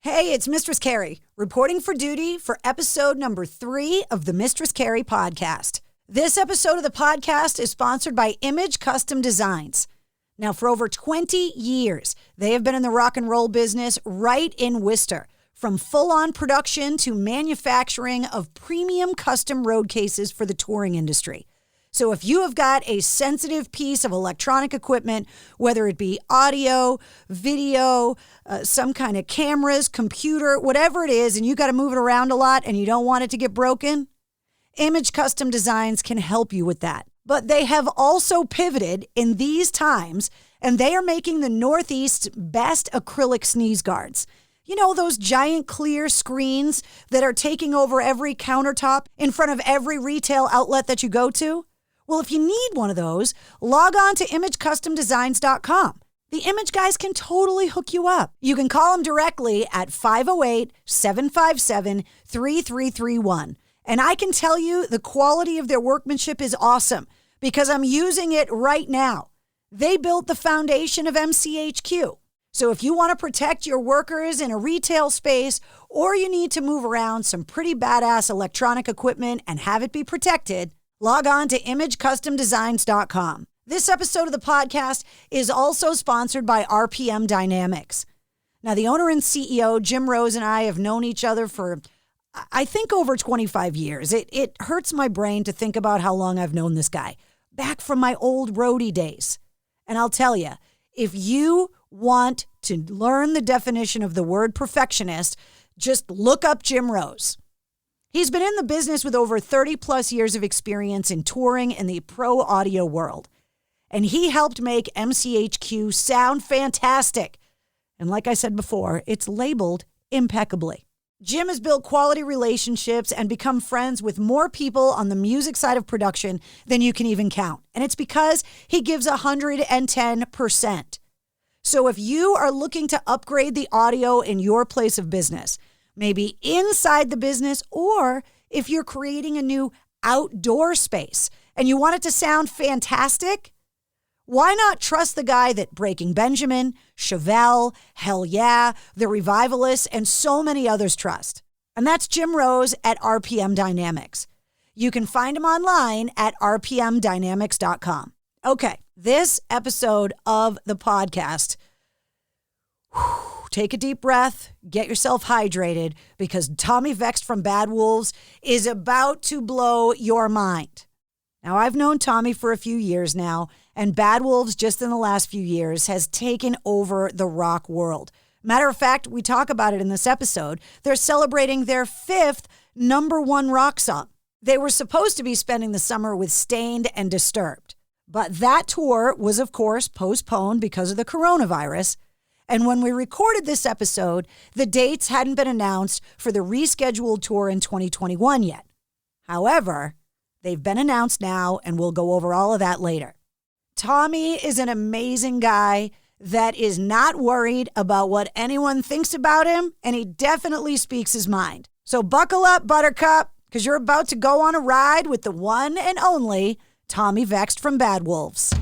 Hey, it's Mistress Carrie, reporting for duty for episode number 3 of the Mistress Carrie podcast. This episode of the podcast is sponsored by Image Custom Designs. Now, for over 20 years, they have been in the rock and roll business right in Worcester, from full-on production to manufacturing of premium custom road cases for the touring industry. So if you have got a sensitive piece of electronic equipment, whether it be audio, video, some kind of cameras, computer, whatever it is, and you got to move it around a lot and you don't want it to get broken, Image Custom Designs can help you with that. But they have also pivoted in these times, and they are making the Northeast's best acrylic sneeze guards. You know, those giant clear screens that are taking over every countertop in front of every retail outlet that you go to? Well, if you need one of those, log on to imagecustomdesigns.com. The Image guys can totally hook you up. You can call them directly at 508-757-3331. And I can tell you the quality of their workmanship is awesome because I'm using it right now. They built the foundation of MCHQ. So if you want to protect your workers in a retail space, or you need to move around some pretty badass electronic equipment and have it be protected, log on to imagecustomdesigns.com. This episode of the podcast is also sponsored by RPM Dynamics. Now, the owner and CEO, Jim Rose, and I have known each other for, I think, over 25 years. It hurts my brain to think about how long I've known this guy, back from my old roadie days. And I'll tell you, if you want to learn the definition of the word perfectionist, just look up Jim Rose. He's been in the business with over 30 plus years of experience in touring in the pro audio world. And he helped make MCHQ sound fantastic. And like I said before, it's labeled impeccably. Jim has built quality relationships and become friends with more people on the music side of production than you can even count. And it's because he gives 110%. So if you are looking to upgrade the audio in your place of business, maybe inside the business, or if you're creating a new outdoor space and you want it to sound fantastic, why not trust the guy that Breaking Benjamin, Chevelle, Hell Yeah, The Revivalists, and so many others trust? And that's Jim Rose at RPM Dynamics. You can find him online at rpmdynamics.com. Okay, this episode of the podcast, take a deep breath, get yourself hydrated, because Tommy Vext from Bad Wolves is about to blow your mind. Now, I've known Tommy for a few years now, and Bad Wolves just in the last few years has taken over the rock world. Matter of fact, we talk about it in this episode. They're celebrating their 5th #1 rock song. They were supposed to be spending the summer with Stained and Disturbed, but that tour was, of course, postponed because of the coronavirus. And when we recorded this episode, the dates hadn't been announced for the rescheduled tour in 2021 yet. However, they've been announced now, and we'll go over all of that later. Tommy is an amazing guy that is not worried about what anyone thinks about him, and he definitely speaks his mind. So buckle up, Buttercup, because you're about to go on a ride with the one and only Tommy Vext from Bad Wolves.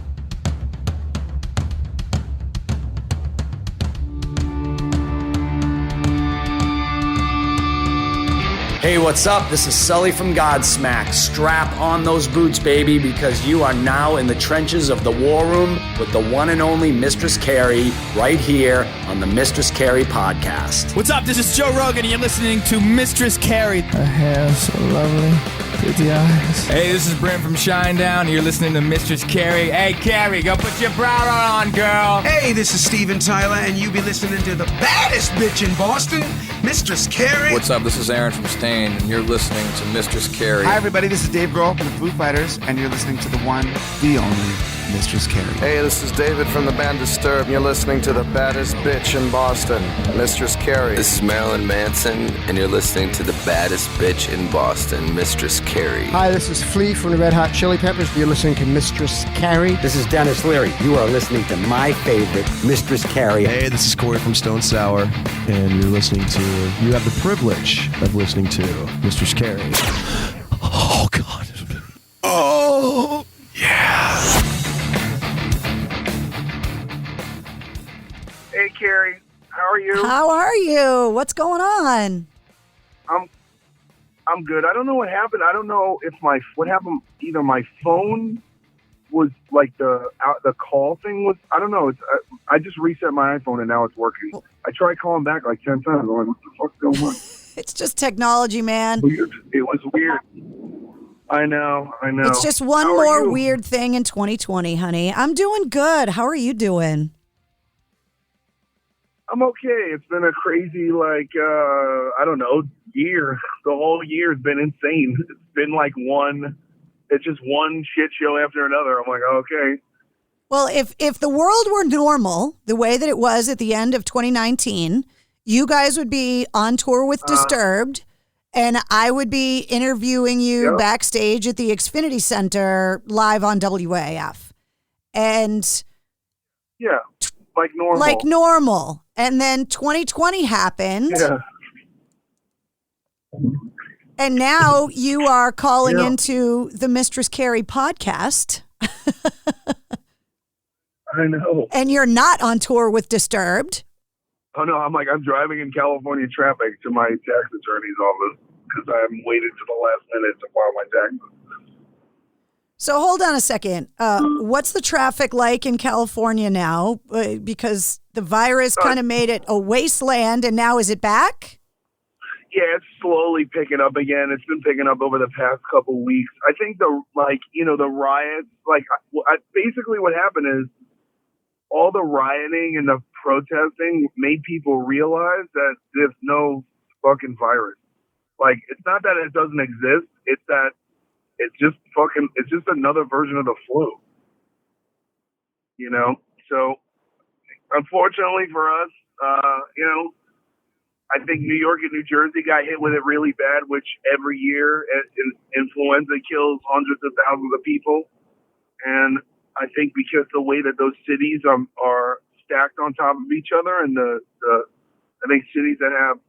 Hey, what's up? This is Sully from Godsmack. Strap on those boots, baby, because you are now in the trenches of the war room with the one and only Mistress Carrie right here on the Mistress Carrie podcast. What's up? This is Joe Rogan, and you're listening to Mistress Carrie. Her hair so lovely, pretty eyes. Hey, this is Brent from Shinedown, and you're listening to Mistress Carrie. Hey, Carrie, go put your bra on, girl. Hey, this is Steven Tyler, and you be listening to the baddest bitch in Boston, Mistress Carrie. What's up? This is Aaron from Stain, and you're listening to Mistress Carrie. Hi, everybody. This is Dave Grohl from the Foo Fighters, and you're listening to the one, the only Mistress Carrie. Hey, this is David from the band Disturbed, and you're listening to the baddest bitch in Boston, Mistress Carrie. This is Marilyn Manson, and you're listening to the baddest bitch in Boston, Mistress Carrie. Hi, this is Flea from the Red Hot Chili Peppers. You're listening to Mistress Carrie. This is Dennis Leary. You are listening to my favorite, Mistress Carrie. Hey, this is Corey from Stone Sour, and you're listening to, you have the privilege of listening to Mistress Carrie. Oh, God. Oh, yeah. Hey, Carrie. How are you? How are you? you? What's going on? I'm good. I don't know what happened. I don't know if what happened. Either my phone was like the call thing was. I don't know. I just reset my iPhone and now it's working. I tried calling back like 10 times. I'm like, what the fuck's going on? It's just technology, man. Weird. It was weird. I know. It's just one more weird thing in 2020, honey. I'm doing good. How are you doing? I'm okay. It's been a crazy, I don't know, year. The whole year has been insane. It's been it's just one shit show after another. I'm like, okay. Well, if the world were normal, the way that it was at the end of 2019, you guys would be on tour with Disturbed, and I would be interviewing you backstage at the Xfinity Center live on WAF. And yeah, like normal. Like normal. And then 2020 happened. Yeah. And now you are calling into the Mistress Carrie podcast. I know. And you're not on tour with Disturbed. Oh, no, I'm driving in California traffic to my tax attorney's office because I'm waiting to the last minute to file my taxes. So hold on a second. What's the traffic like in California now? Because the virus kind of made it a wasteland, and now is it back? Yeah, it's slowly picking up again. It's been picking up over the past couple weeks. I think the riots, basically what happened is all the rioting and the protesting made people realize that there's no fucking virus. It's not that it doesn't exist. It's that it's just another version of the flu. So unfortunately for us, I think New York and New Jersey got hit with it really bad, which every year influenza kills hundreds of thousands of people. And I think because the way that those cities are stacked on top of each other, and I think cities that have,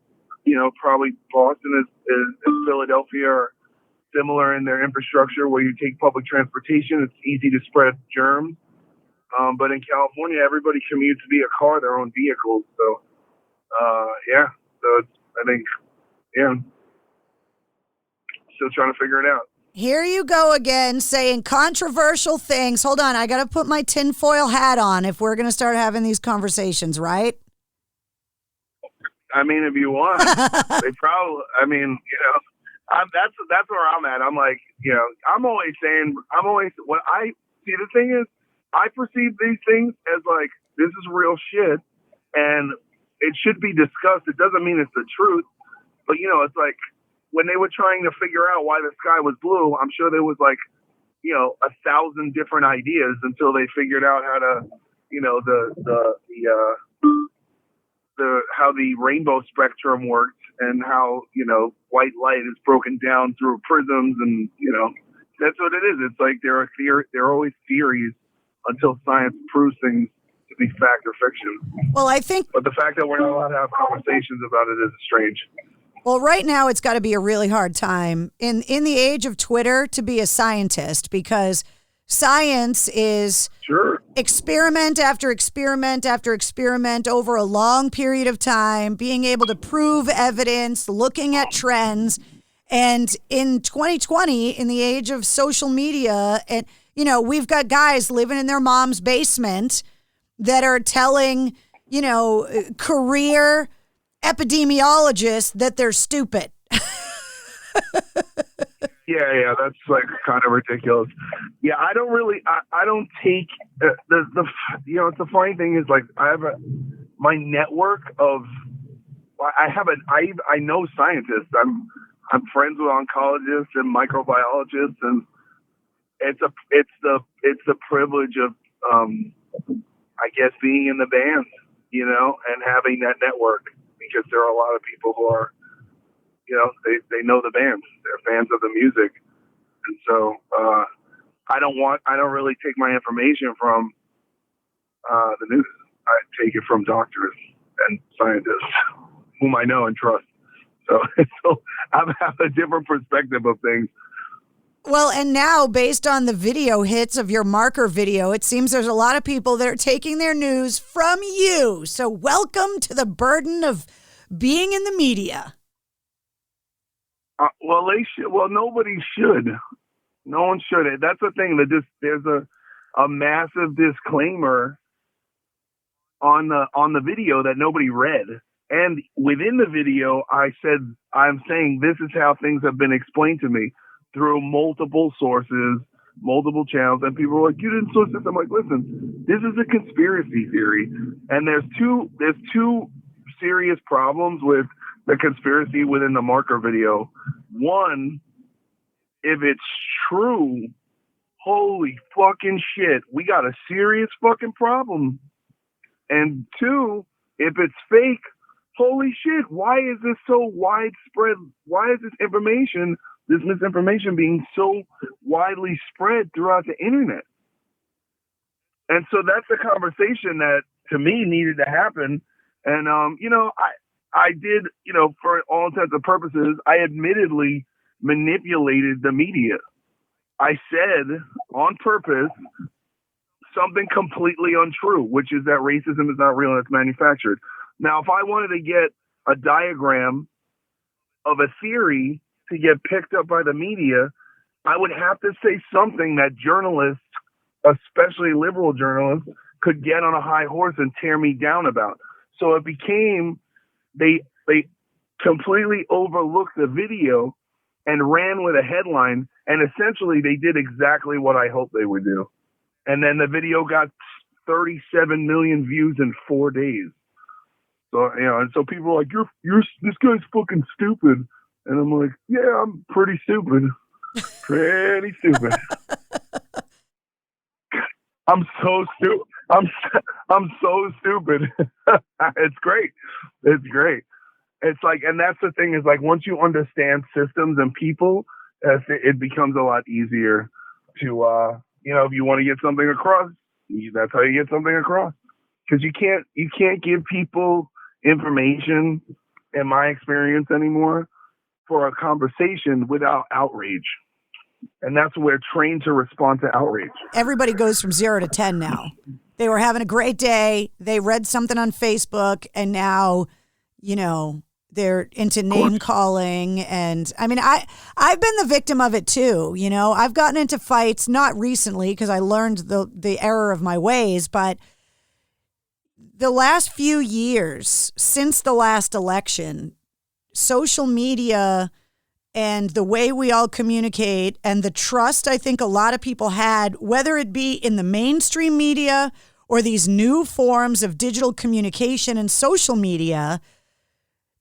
probably Boston and Philadelphia are similar in their infrastructure, where you take public transportation, it's easy to spread germs. But in California, everybody commutes via car, their own vehicles. So, still trying to figure it out. Here you go again, saying controversial things. Hold on, I got to put my tinfoil hat on if we're going to start having these conversations, right? I mean, if you want, they probably. I mean, that's where I'm at. I'm like, what I see. The thing is, I perceive these things as this is real shit, and it should be discussed. It doesn't mean it's the truth, but it's like when they were trying to figure out why the sky was blue, I'm sure there was 1,000 different ideas until they figured out how to, how the rainbow spectrum worked and how, white light is broken down through prisms, and, that's what it is. It's like there are always theories until science proves things to be fact or fiction. Well, I think... But the fact that we're not allowed to have conversations about it is strange. Well, right now it's got to be a really hard time in the age of Twitter to be a scientist, because science is experiment after experiment after experiment over a long period of time, being able to prove evidence, looking at trends. And in 2020, in the age of social media, and we've got guys living in their mom's basement that are telling, career epidemiologists that they're stupid. Yeah, that's kind of ridiculous. Yeah, I don't really, I don't take it's the funny thing is I have my network of, I know scientists. I'm friends with oncologists and microbiologists, and it's the privilege of, I guess, being in the band, and having that network, because there are a lot of people who are, they know the bands. They're fans of the music. And so I don't really take my information from the news. I take it from doctors and scientists whom I know and trust. So I have a different perspective of things. Well, and now, based on the video hits of your marker video, it seems there's a lot of people that are taking their news from you. So welcome to the burden of being in the media? Well, they should. Well, nobody should. No one should. That's the thing. There's a massive disclaimer on the video that nobody read. And within the video, I'm saying this is how things have been explained to me through multiple sources, multiple channels. And people are like, you didn't source this. I'm like, listen, this is a conspiracy theory. And there's two serious problems with the conspiracy within the marker video. One, if it's true, holy fucking shit, we got a serious fucking problem. And two, if it's fake, holy shit, why is this so widespread? Why is this misinformation being so widely spread throughout the internet? And so that's a conversation that to me needed to happen. And, I did, for all intents and purposes, I admittedly manipulated the media. I said on purpose something completely untrue, which is that racism is not real and it's manufactured. Now, if I wanted to get a diagram of a theory to get picked up by the media, I would have to say something that journalists, especially liberal journalists, could get on a high horse and tear me down about. So it became, they completely overlooked the video and ran with a headline, and essentially they did exactly what I hoped they would do. And then the video got 37 million views in 4 days. So, and so people are like, you're this guy's fucking stupid. And I'm like, yeah, I'm pretty stupid. Pretty stupid. I'm so stupid. I'm so stupid. It's great. It's great. It's like, and that's the thing is like, once you understand systems and people, it becomes a lot easier to, if you want to get something across, that's how you get something across. Because you can't give people information, in my experience anymore, for a conversation without outrage. And that's where we're trained to respond to outrage. Everybody goes from 0 to 10 now. They were having a great day. They read something on Facebook, and now, they're into name calling. And I mean, I've been the victim of it too. I've gotten into fights, not recently because I learned the error of my ways, but the last few years since the last election, social media and the way we all communicate and the trust I think a lot of people had, whether it be in the mainstream media or these new forms of digital communication and social media,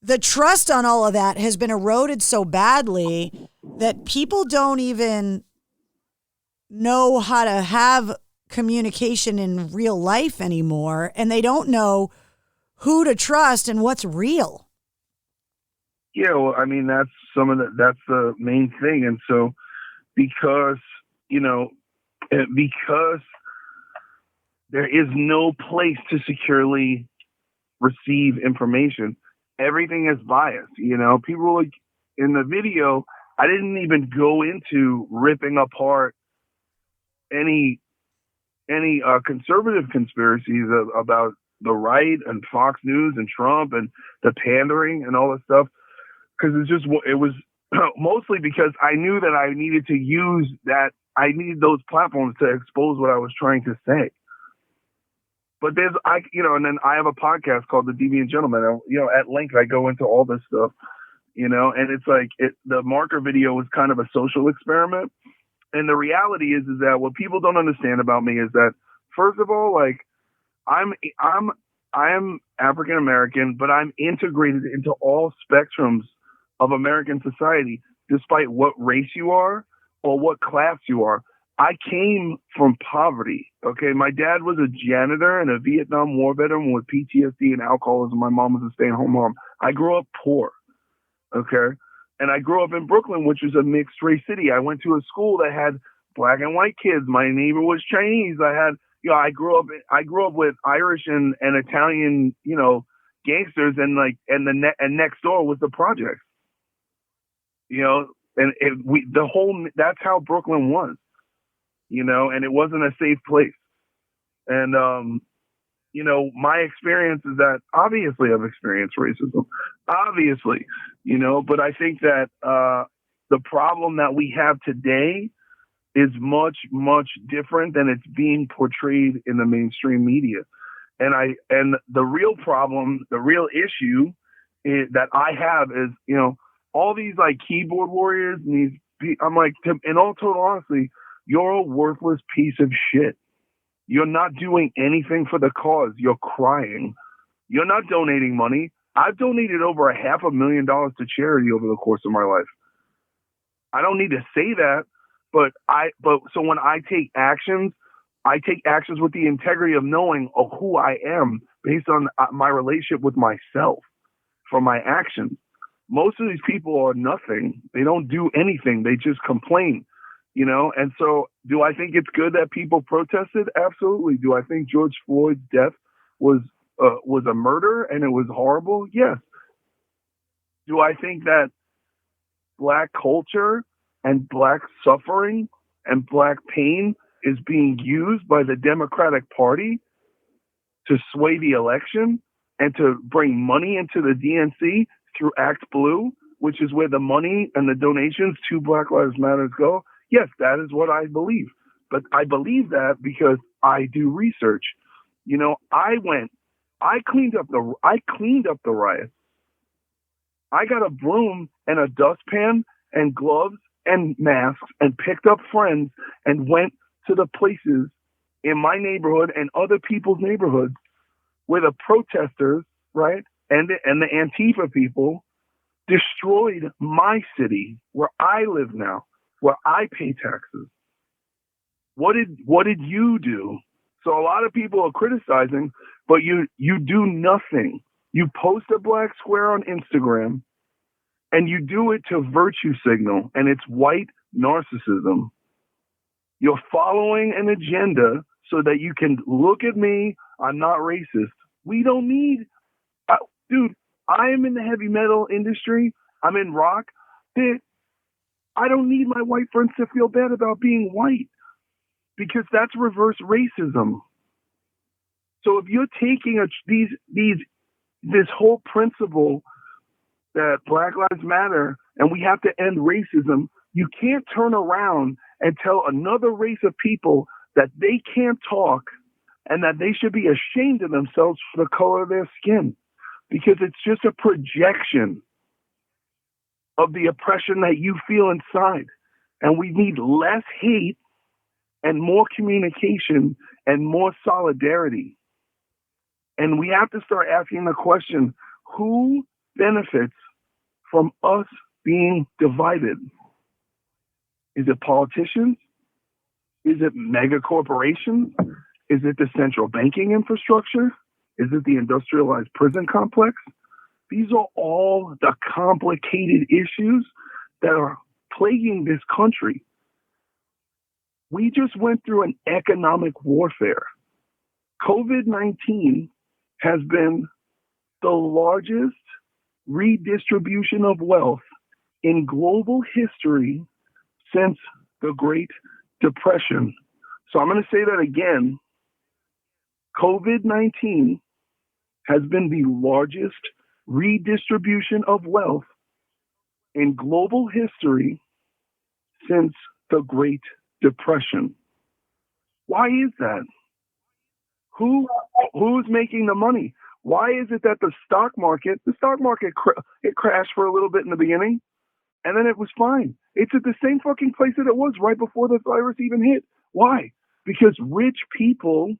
the trust on all of that has been eroded so badly that people don't even know how to have communication in real life anymore, and they don't know who to trust and what's real. Yeah, well, I mean, that's the main thing. And so because there is no place to securely receive information, everything is biased. People like in the video, I didn't even go into ripping apart any conservative conspiracies about the right and Fox News and Trump and the pandering and all this stuff. Because it was mostly because I knew that I needed to use that. I needed those platforms to expose what I was trying to say. But and then I have a podcast called The Deviant Gentlemen. At length I go into all this stuff, and it's like the marker video was kind of a social experiment. And the reality is that what people don't understand about me is that, first of all, like I'm African American, but I'm integrated into all spectrums of American society, despite what race you are or what class you are. I came from poverty. Okay. My dad was a janitor and a Vietnam War veteran with PTSD and alcoholism. My mom was a stay-at-home mom. I grew up poor. Okay. And I grew up in Brooklyn, which is a mixed race city. I went to a school that had black and white kids. My neighbor was Chinese. I grew up with Irish and Italian, gangsters, and next door was the projects. That's how Brooklyn was, and it wasn't a safe place. And you know, my experience is that obviously I've experienced racism, obviously, you know, but I think that the problem that we have today is much, much different than it's being portrayed in the mainstream media. And the real problem, the real issue that I have is, you know, all these like keyboard warriors and I'm like, in all total honesty, you're a worthless piece of shit. You're not doing anything for the cause. You're crying. You're not donating money. I've donated over $500,000 to charity over the course of my life. I don't need to say that, but so when I take actions with the integrity of knowing who I am based on my relationship with myself for my actions. Most of these people are nothing. They don't do anything. They just complain, you know? And so do I think it's good that people protested? Absolutely. Do I think George Floyd's death was a murder and it was horrible? Yes. Do I think that Black culture and Black suffering and Black pain is being used by the Democratic Party to sway the election and to bring money into the DNC through Act Blue, which is where the money and the donations to Black Lives Matter go? Yes, that is what I believe. But I believe that because I do research. You know, I cleaned up the riots. I got a broom and a dustpan and gloves and masks and picked up friends and went to the places in my neighborhood and other people's neighborhoods where the protesters, right, and the Antifa people destroyed my city where I live now, where I pay taxes. What did you do? So a lot of people are criticizing, but you do nothing. You post a black square on Instagram and you do it to virtue signal, and it's white narcissism. You're following an agenda so that you can look at me, I'm not racist. We don't need, dude, I am in the heavy metal industry. I'm in rock. I don't need my white friends to feel bad about being white because that's reverse racism. So if you're taking this whole principle that Black Lives Matter and we have to end racism, you can't turn around and tell another race of people that they can't talk and that they should be ashamed of themselves for the color of their skin, because it's just a projection of the oppression that you feel inside. And we need less hate and more communication and more solidarity. And we have to start asking the question, who benefits from us being divided? Is it politicians? Is it mega corporations? Is it the central banking infrastructure? Is it the industrialized prison complex? These are all the complicated issues that are plaguing this country. We just went through an economic warfare. COVID-19 has been the largest redistribution of wealth in global history since the Great Depression. So I'm going to say that again. COVID-19 has been the largest redistribution of wealth in global history since the Great Depression. Why is that? Who's making the money? Why is it that the stock market it crashed for a little bit in the beginning, and then it was fine? It's at the same fucking place that it was right before the virus even hit. Why? Because rich people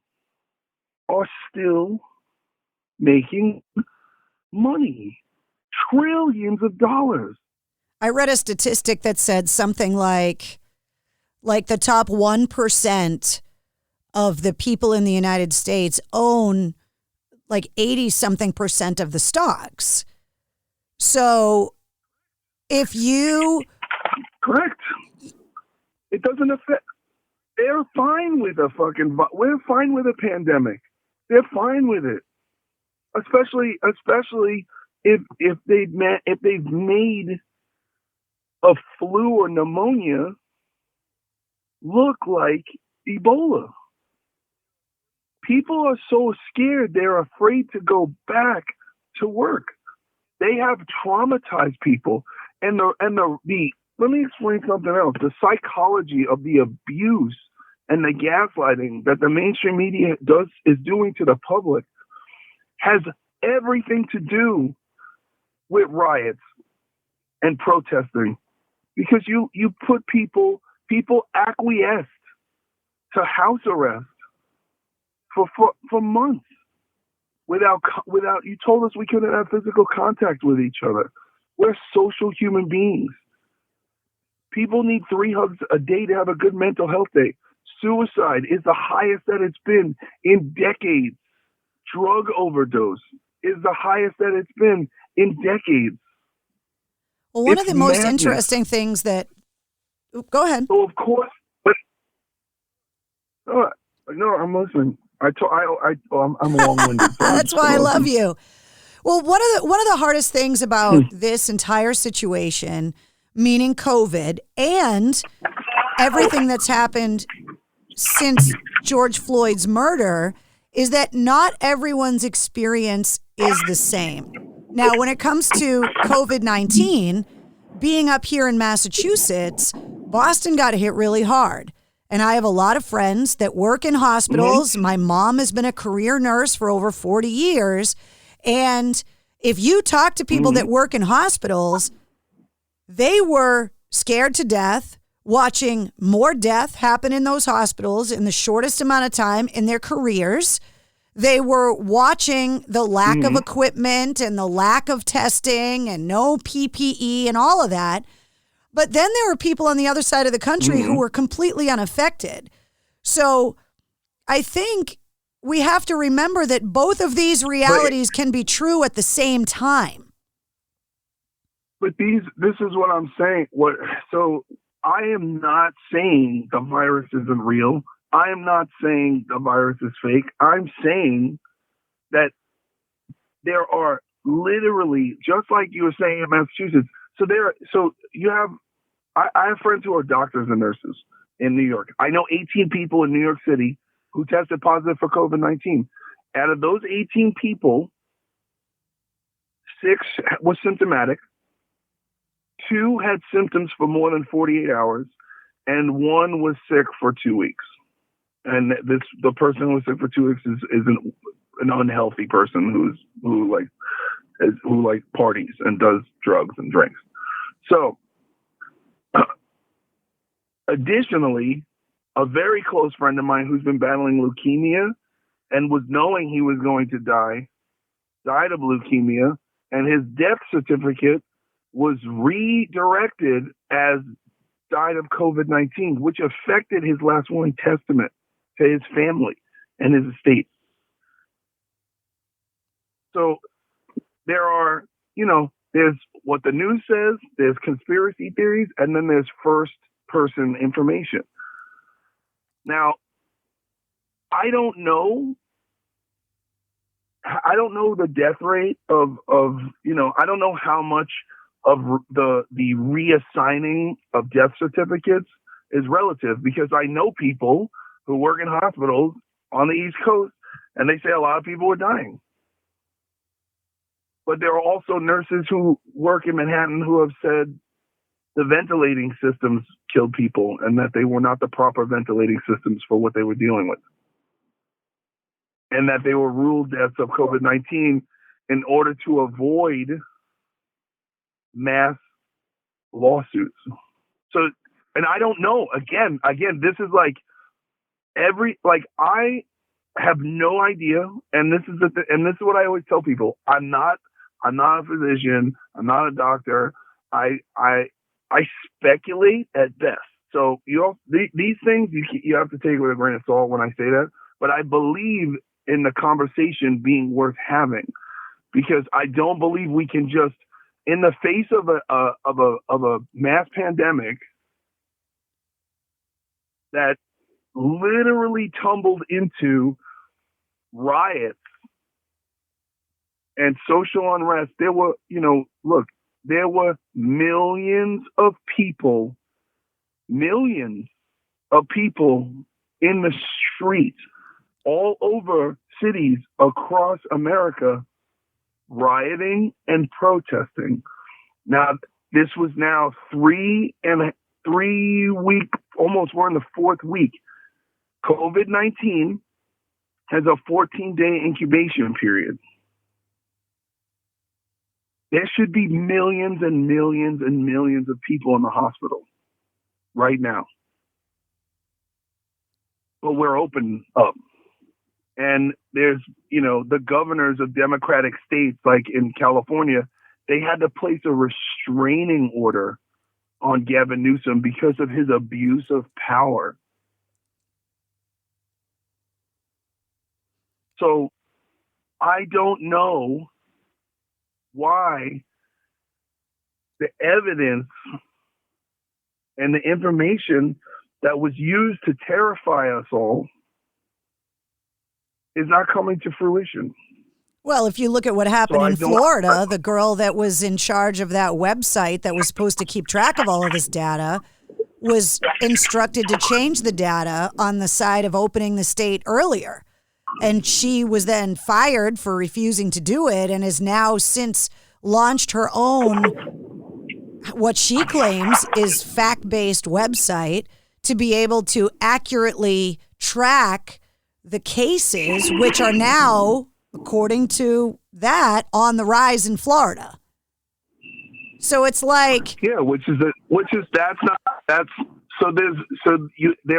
are still making money, trillions of dollars. I read a statistic that said something like the top 1% of the people in the United States own like 80-something% of the stocks. So if you... Correct. It doesn't affect... They're fine with we're fine with a pandemic. They're fine with it. Especially if they've made a flu or pneumonia look like Ebola. People are so scared, they're afraid to go back to work. They have traumatized people. And let me explain something else. The psychology of the abuse and the gaslighting that the mainstream media is doing to the public has everything to do with riots and protesting, because you put people acquiesced to house arrest for months without you told us we couldn't have physical contact with each other. We're social human beings. People need 3 hugs a day to have a good mental health day. Suicide is the highest that it's been in decades. Drug overdose is the highest that it's been in decades. Well, one of the most interesting things that... Go ahead. So, of course... But, no, I'm listening. I'm long-winded. That's why I love you. Well, one of the hardest things about this entire situation, meaning COVID, and everything that's happened since George Floyd's murder, is that not everyone's experience is the same. Now, when it comes to COVID-19, being up here in Massachusetts, Boston got hit really hard. And I have a lot of friends that work in hospitals. Mm-hmm. My mom has been a career nurse for over 40 years. And if you talk to people that work in hospitals, they were scared to death, watching more death happen in those hospitals in the shortest amount of time in their careers. They were watching the lack of equipment and the lack of testing and no PPE and all of that. But then there were people on the other side of the country who were completely unaffected. So I think we have to remember that both of these realities can be true at the same time. But this is what I'm saying. So I am not saying the virus isn't real. I am not saying the virus is fake. I'm saying that there are literally, just like you were saying in Massachusetts, I have friends who are doctors and nurses in New York. I know 18 people in New York City who tested positive for COVID-19. Out of those 18 people, 6 was symptomatic, 2 had symptoms for more than 48 hours, and 1 was sick for 2 weeks. And the person who was sick for 2 weeks is an unhealthy person who parties and does drugs and drinks. So, additionally, a very close friend of mine who's been battling leukemia and was knowing he was going to die, died of leukemia, and his death certificate was redirected as died of COVID-19, which affected his last will and testament to his family and his estate. So there are, there's what the news says, there's conspiracy theories, and then there's first-person information. Now, I don't know the death rate of I don't know how much of the reassigning of death certificates is relative, because I know people who work in hospitals on the East Coast, and they say a lot of people are dying. But there are also nurses who work in Manhattan who have said the ventilating systems killed people and that they were not the proper ventilating systems for what they were dealing with. And that they were ruled deaths of COVID-19 in order to avoid mass lawsuits. So, and I don't know, again, this is I have no idea. And this is what I always tell people. I'm not a physician. I'm not a doctor. I speculate at best. So these things you have to take with a grain of salt when I say that. But I believe in the conversation being worth having, because I don't believe we can just, in the face of a mass pandemic that literally tumbled into riots and social unrest, there were millions of people in the streets all over cities across America rioting and protesting. Now, this was now 3 week, almost we're in the 4th week. COVID-19 has a 14-day incubation period. There should be millions and millions and millions of people in the hospital right now. But we're open up. And there's, the governors of Democratic states, like in California, they had to place a restraining order on Gavin Newsom because of his abuse of power. So I don't know why the evidence and the information that was used to terrify us all is not coming to fruition. Well, if you look at what happened in Florida, the girl that was in charge of that website that was supposed to keep track of all of this data was instructed to change the data on the side of opening the state earlier. And she was then fired for refusing to do it and has now since launched her own, what she claims is fact-based website to be able to accurately track the cases, which are now, according to that, on the rise in Florida. So it's like, there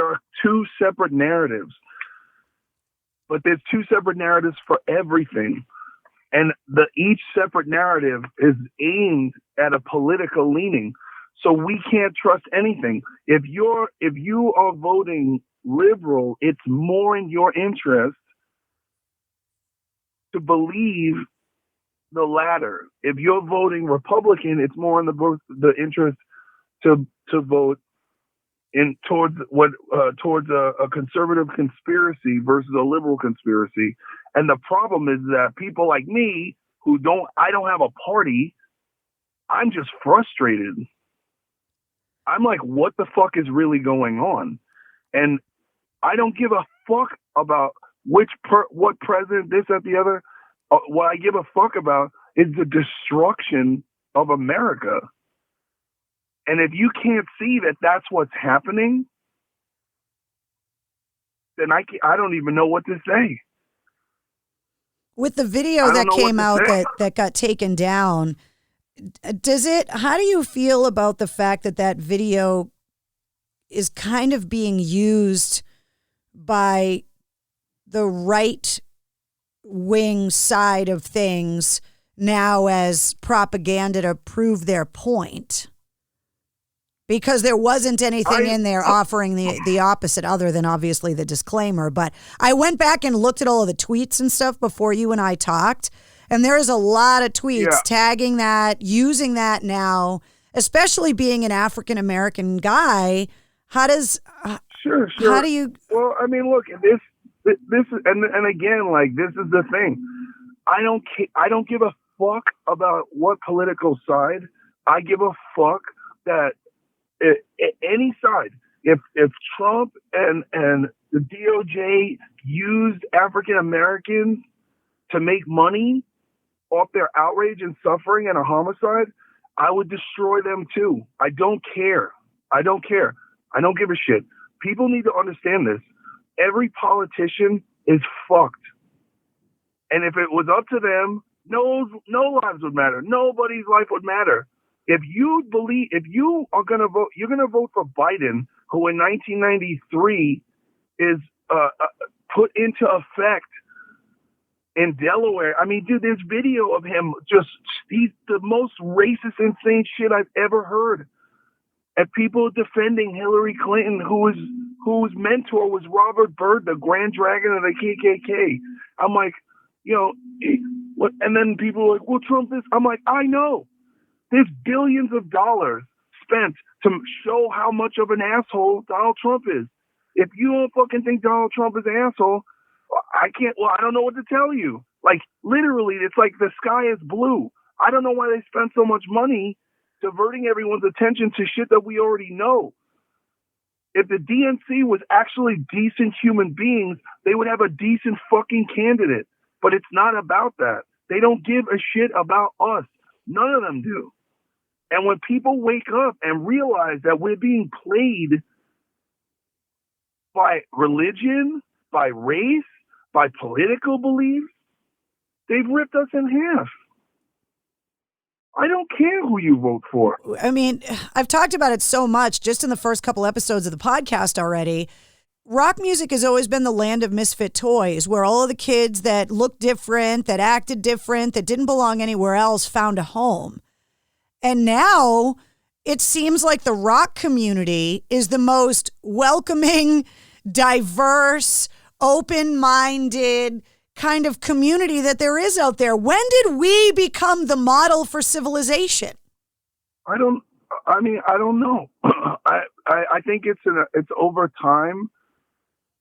are 2 separate narratives, but there's 2 separate narratives for everything, and each separate narrative is aimed at a political leaning. So we can't trust anything. If you are voting liberal, it's more in your interest to believe the latter. If you're voting Republican, it's more in the interest to vote towards a conservative conspiracy versus a liberal conspiracy. And the problem is that people like me I don't have a party. I'm just frustrated. I'm like, what the fuck is really going on? And I don't give a fuck about what president, this, that, the other. What I give a fuck about is the destruction of America. And if you can't see that that's what's happening, then I don't even know what to say. With the video that came out that got taken down, how do you feel about the fact that video is kind of being used by the right wing side of things now as propaganda to prove their point? Because there wasn't anything in there offering the opposite other than obviously the disclaimer. But I went back and looked at all of the tweets and stuff before you and I talked. And there is a lot of tweets tagging that, using that now, especially being an African-American guy. How does... Sure. How do you... Well, I mean, look, this and again, like, this is the thing. I don't give a fuck about what political side. I give a fuck that any side, if Trump and the DOJ used African Americans to make money off their outrage and suffering and a homicide, I would destroy them too. I don't care. I don't give a shit. People need to understand this. Every politician is fucked. And if it was up to them, no lives would matter. Nobody's life would matter. If you are going to vote, you're going to vote for Biden, who in 1993 is put into effect in Delaware. I mean, dude, there's video of him he's the most racist, insane shit I've ever heard. And people defending Hillary Clinton, whose mentor was Robert Byrd, the Grand Dragon of the KKK. I'm like, and then people are like, well, Trump this. I'm like, I know. There's billions of dollars spent to show how much of an asshole Donald Trump is. If you don't fucking think Donald Trump is an asshole, I don't know what to tell you. Like, literally, it's like the sky is blue. I don't know why they spend so much money diverting everyone's attention to shit that we already know. If the DNC was actually decent human beings, they would have a decent fucking candidate. But it's not about that. They don't give a shit about us. None of them do. And when people wake up and realize that we're being played by religion, by race, by political beliefs, they've ripped us in half. I don't care who you vote for. I mean, I've talked about it so much just in the first couple episodes of the podcast already. Rock music has always been the land of misfit toys, where all of the kids that looked different, that acted different, that didn't belong anywhere else found a home. And now it seems like the rock community is the most welcoming, diverse, open-minded kind of community that there is out there. When did we become the model for civilization? I don't know. I think it's over time,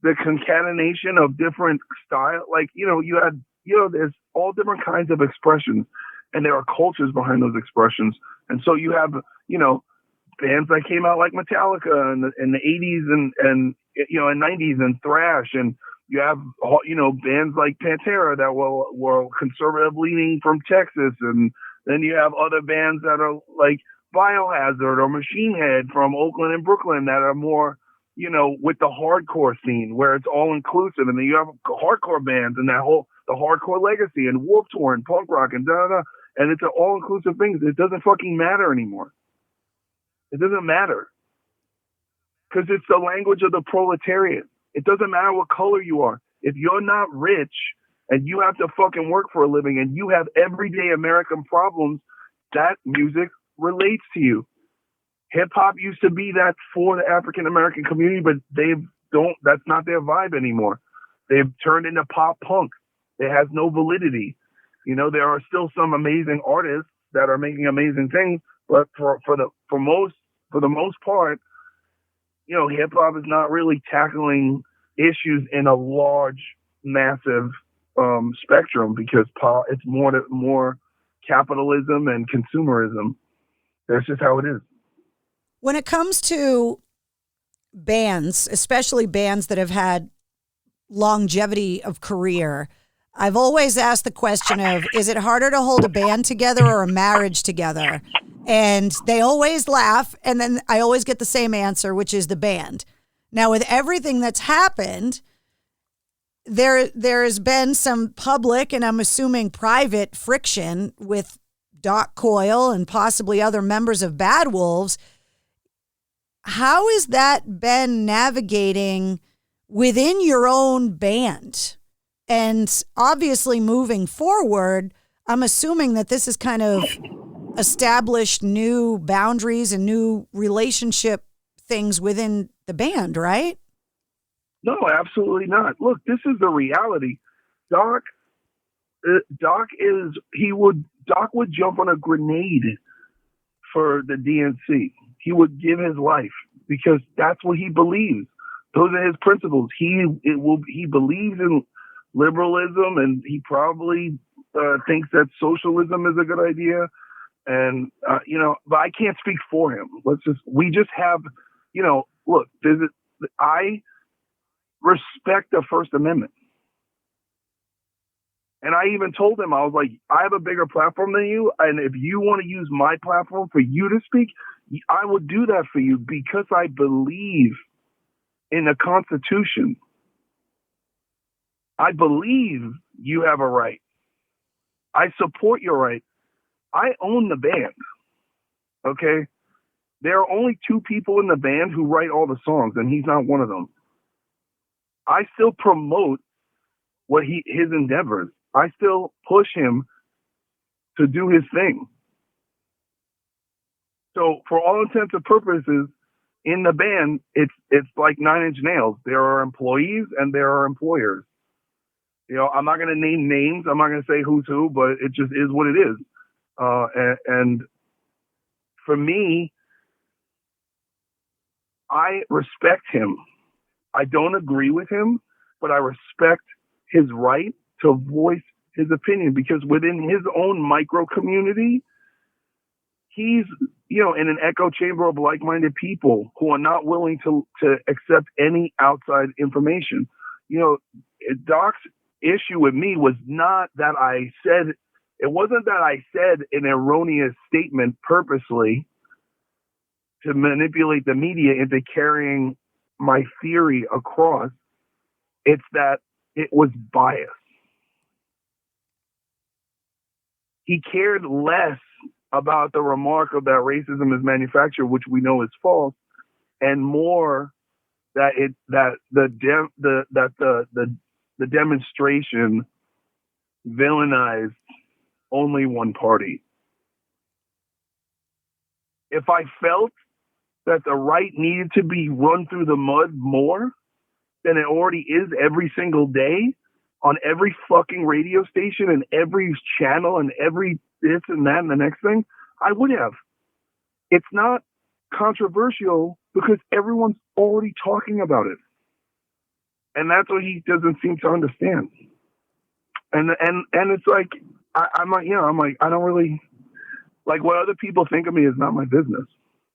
the concatenation of different style. Like, there's all different kinds of expressions, and there are cultures behind those expressions. And so you have, bands that came out like Metallica in the 80s and 90s and thrash, and you have, bands like Pantera that were conservative leaning from Texas. And then you have other bands that are like Biohazard or Machine Head from Oakland and Brooklyn that are more, with the hardcore scene where it's all inclusive. And then you have hardcore bands and the hardcore legacy and Warped Tour and punk rock and da-da-da. And it's an all inclusive thing. It doesn't fucking matter anymore. It doesn't matter. Because it's the language of the proletariat. It doesn't matter what color you are. If you're not rich and you have to fucking work for a living and you have everyday American problems, that music relates to you. Hip hop used to be that for the African American community, but that's not their vibe anymore. They've turned into pop punk. It has no validity. There are still some amazing artists that are making amazing things, but for the most part, hip hop is not really tackling issues in a large, massive spectrum because it's more capitalism and consumerism. That's just how it is. When it comes to bands, especially bands that have had longevity of career, I've always asked the question of, is it harder to hold a band together or a marriage together? And they always laugh, and then I always get the same answer, which is the band. Now, with everything that's happened, there's been some public and I'm assuming private friction with Doc Coyle and possibly other members of Bad Wolves. How has that been navigating within your own band? And obviously moving forward, I'm assuming that this is kind of established new boundaries and new relationship things within the band, right? No, absolutely not. Look, this is the reality. Doc would jump on a grenade for the DNC. He would give his life because that's what he believes. Those are his principles. He believes in liberalism, and he probably thinks that socialism is a good idea. And but I can't speak for him. We just have, look, I respect the First Amendment. And I even told him, I was like, I have a bigger platform than you. And if you want to use my platform for you to speak, I will do that for you because I believe in the Constitution. I believe you have a right. I support your right. I own the band. Okay? There are only two people in the band who write all the songs, and he's not one of them. I still promote his endeavors. I still push him to do his thing. So for all intents and purposes, in the band, it's like 9 Inch Nails. There are employees and there are employers. I'm not going to name names. I'm not going to say who's who, but it just is what it is. And for me, I respect him. I don't agree with him, but I respect his right to voice his opinion because within his own micro community, he's, in an echo chamber of like-minded people who are not willing to accept any outside information. Doc's issue with me was not that it wasn't that I said an erroneous statement purposely to manipulate the media into carrying my theory across. It's that it was biased. He cared less about the remark of that racism is manufactured, which we know is false, and more that the demonstration villainized only one party. If I felt that the right needed to be run through the mud more than it already is every single day on every fucking radio station and every channel and every this and that and the next thing, I would have. It's not controversial because everyone's already talking about it. And that's what he doesn't seem to understand. And it's like, I'm like, I don't really, like, what other people think of me is not my business.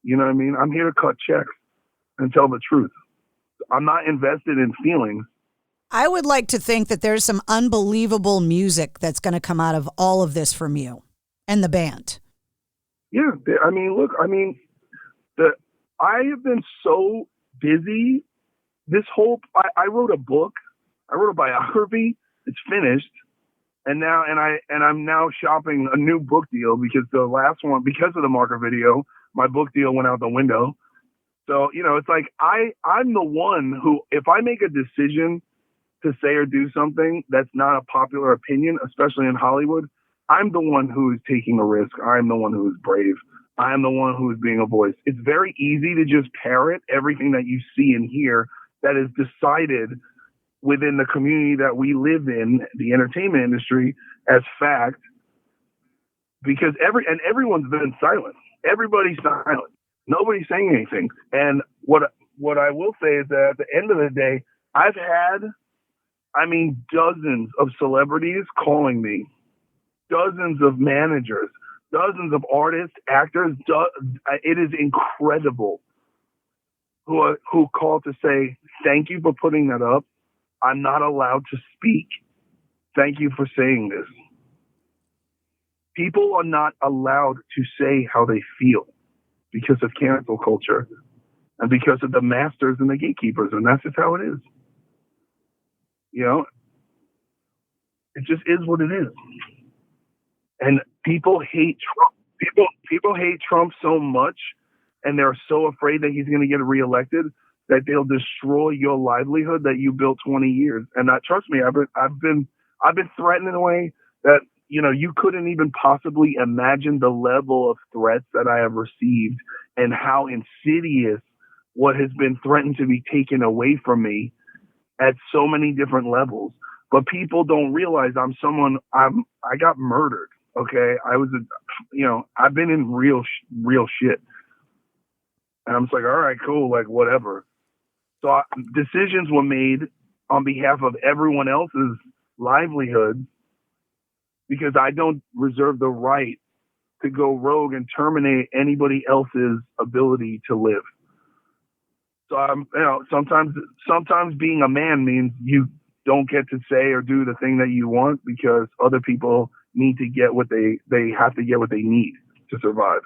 You know what I mean? I'm here to cut checks and tell the truth. I'm not invested in feelings. I would like to think that there's some unbelievable music that's going to come out of all of this from you and the band. Yeah. I mean, look, I have been so busy. I wrote a book. I wrote a biography. It's finished. And now, I'm now shopping a new book deal because the last one, because of the marker video, my book deal went out the window. So, it's like, I'm the one who, if I make a decision to say or do something that's not a popular opinion, especially in Hollywood, I'm the one who is taking a risk. I'm the one who is brave. I'm the one who is being a voice. It's very easy to just parrot everything that you see and hear that is decided within the community that we live in, the entertainment industry, as fact, because everyone's been silent. Everybody's silent. Nobody's saying anything. And what I will say is that at the end of the day, I've had, dozens of celebrities calling me, dozens of managers, dozens of artists, actors. It is incredible who call to say, thank you for putting that up. I'm not allowed to speak. Thank you for saying this. People are not allowed to say how they feel because of cancel culture and because of the masters and the gatekeepers. And that's just how it is. It just is what it is. And people hate Trump. People hate Trump so much, and they're so afraid that he's going to get reelected that they'll destroy your livelihood that you built 20 years. And trust me, I've been threatened in a way that you couldn't even possibly imagine the level of threats that I have received and how insidious what has been threatened to be taken away from me at so many different levels. But people don't realize I got murdered. Okay. I've been in real shit. And I'm just like, all right, cool. Like whatever. So decisions were made on behalf of everyone else's livelihood because I don't reserve the right to go rogue and terminate anybody else's ability to live. So sometimes being a man means you don't get to say or do the thing that you want because other people need to get what they have to get what they need to survive.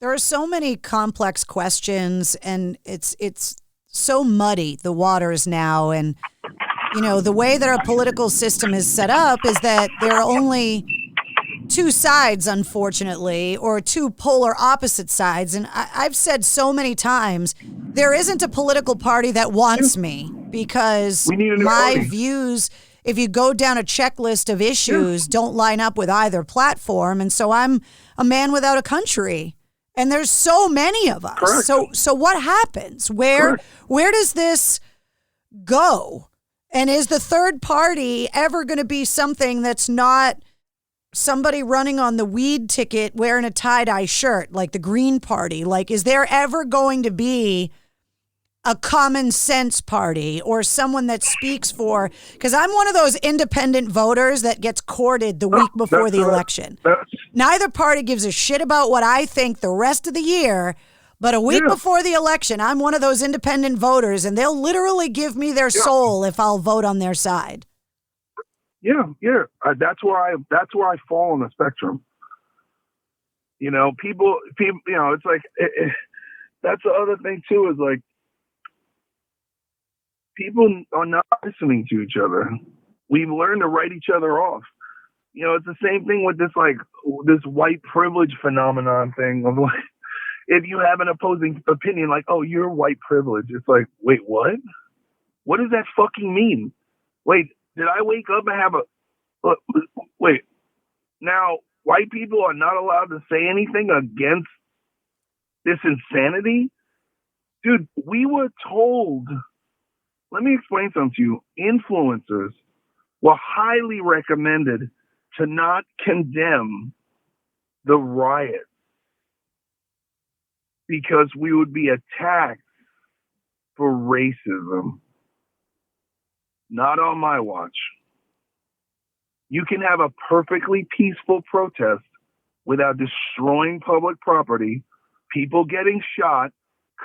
There are so many complex questions, and it's so muddy, the waters now. And, the way that our political system is set up is that there are only two sides, unfortunately, or two polar opposite sides. And I've said so many times, there isn't a political party that wants me because my views, if you go down a checklist of issues, don't line up with either platform. And so I'm a man without a country. And there's so many of us. Correct. So what happens? Where does this go? And is the third party ever going to be something that's not somebody running on the weed ticket wearing a tie-dye shirt, like the Green Party? Like, is there ever going to be a common sense party or someone that speaks for, because I'm one of those independent voters that gets courted the week before the election. Neither party gives a shit about what I think the rest of the year, but a week before the election, I'm one of those independent voters, and they'll literally give me their soul if I'll vote on their side. Yeah. That's where I fall on the spectrum. You know, people. You know, it's like that's the other thing too. Is like people are not listening to each other. We've learned to write each other off. You know, it's the same thing with this white privilege phenomenon thing of like, if you have an opposing opinion, like, oh, you're white privilege. It's like, wait, what? What does that fucking mean? Wait, did I wake up and have wait, now white people are not allowed to say anything against this insanity? Dude, we were told, let me explain something to you. Influencers were highly recommended to not condemn the riot because we would be attacked for racism. Not on my watch. You can have a perfectly peaceful protest without destroying public property, people getting shot,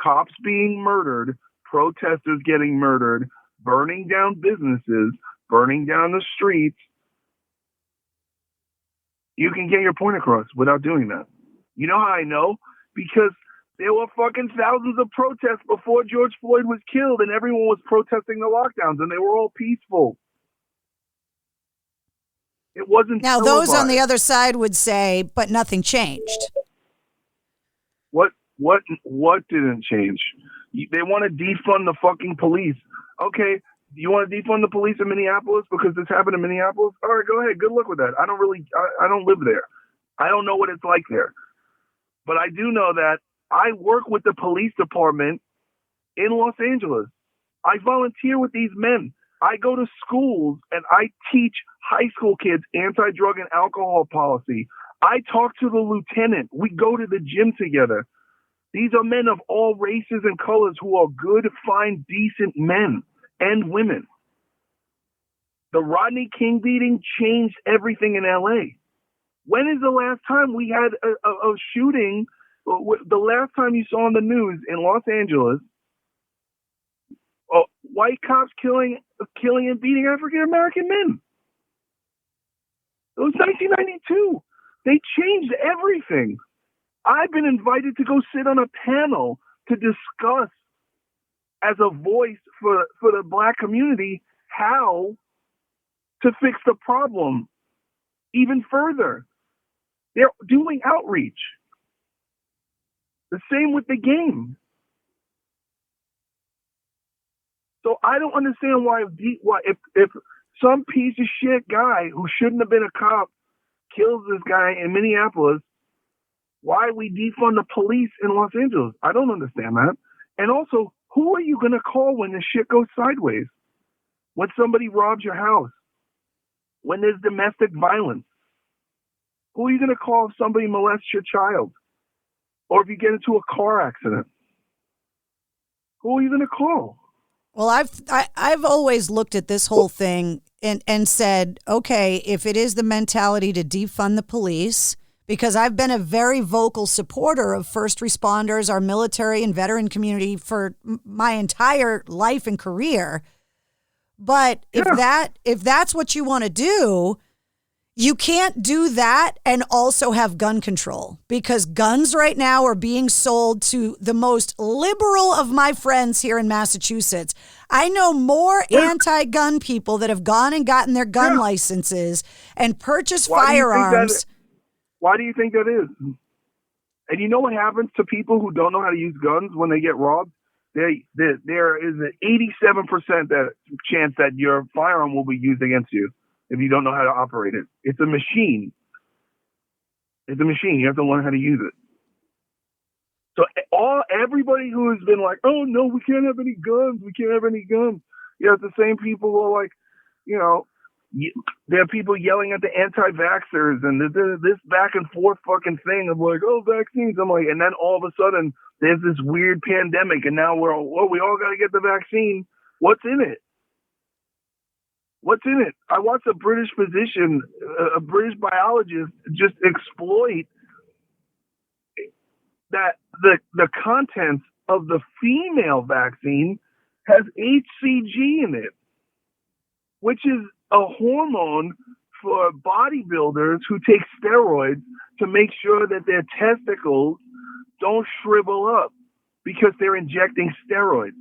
cops being murdered, protesters getting murdered, burning down businesses, burning down the streets. You can get your point across without doing that. You know how I know? Because there were fucking thousands of protests before George Floyd was killed, and everyone was protesting the lockdowns, and they were all peaceful. It wasn't now televised. Those on the other side would say, but nothing changed. What didn't change? They want to defund the fucking police. Okay, you want to defund the police in Minneapolis because this happened in Minneapolis? All right, go ahead. Good luck with that. I don't live there. I don't know what it's like there. But I do know that I work with the police department in Los Angeles. I volunteer with these men. I go to schools and I teach high school kids anti-drug and alcohol policy. I talk to the lieutenant. We go to the gym together. These are men of all races and colors who are good, fine, decent men and women. The Rodney King beating changed everything in LA. When is the last time we had a shooting? The last time you saw on the news in Los Angeles, white cops killing and beating African-American men. It was 1992. They changed everything. I've been invited to go sit on a panel to discuss as a voice for the black community how to fix the problem even further. They're doing outreach. The same with the game. So I don't understand why if some piece of shit guy who shouldn't have been a cop kills this guy in Minneapolis, why we defund the police in Los Angeles. I don't understand that. And also, who are you going to call when this shit goes sideways? When somebody robs your house? When there's domestic violence? Who are you going to call if somebody molests your child? Or if you get into a car accident? Who are you going to call? Well, I've always looked at this whole thing and said, okay, if it is the mentality to defund the police, because I've been a very vocal supporter of first responders, our military and veteran community for my entire life and career. But if that's what you want to do, you can't do that and also have gun control, because guns right now are being sold to the most liberal of my friends here in Massachusetts. I know more anti-gun people that have gone and gotten their gun licenses and purchased firearms. Why do you think that is? And you know what happens to people who don't know how to use guns when they get robbed? There is an 87% chance that your firearm will be used against you if you don't know how to operate it. It's a machine. It's a machine. You have to learn how to use it. So everybody who has been like, oh, no, we can't have any guns. We can't have any guns. You know, it's the same people who are like, you know, there are people yelling at the anti-vaxxers and this back and forth fucking thing of like, oh, vaccines. I'm like, and then all of a sudden there's this weird pandemic, and now we all got to get the vaccine. What's in it? What's in it? I watched a British physician, a British biologist, just exploit that the contents of the female vaccine has HCG in it, which is a hormone for bodybuilders who take steroids to make sure that their testicles don't shrivel up because they're injecting steroids.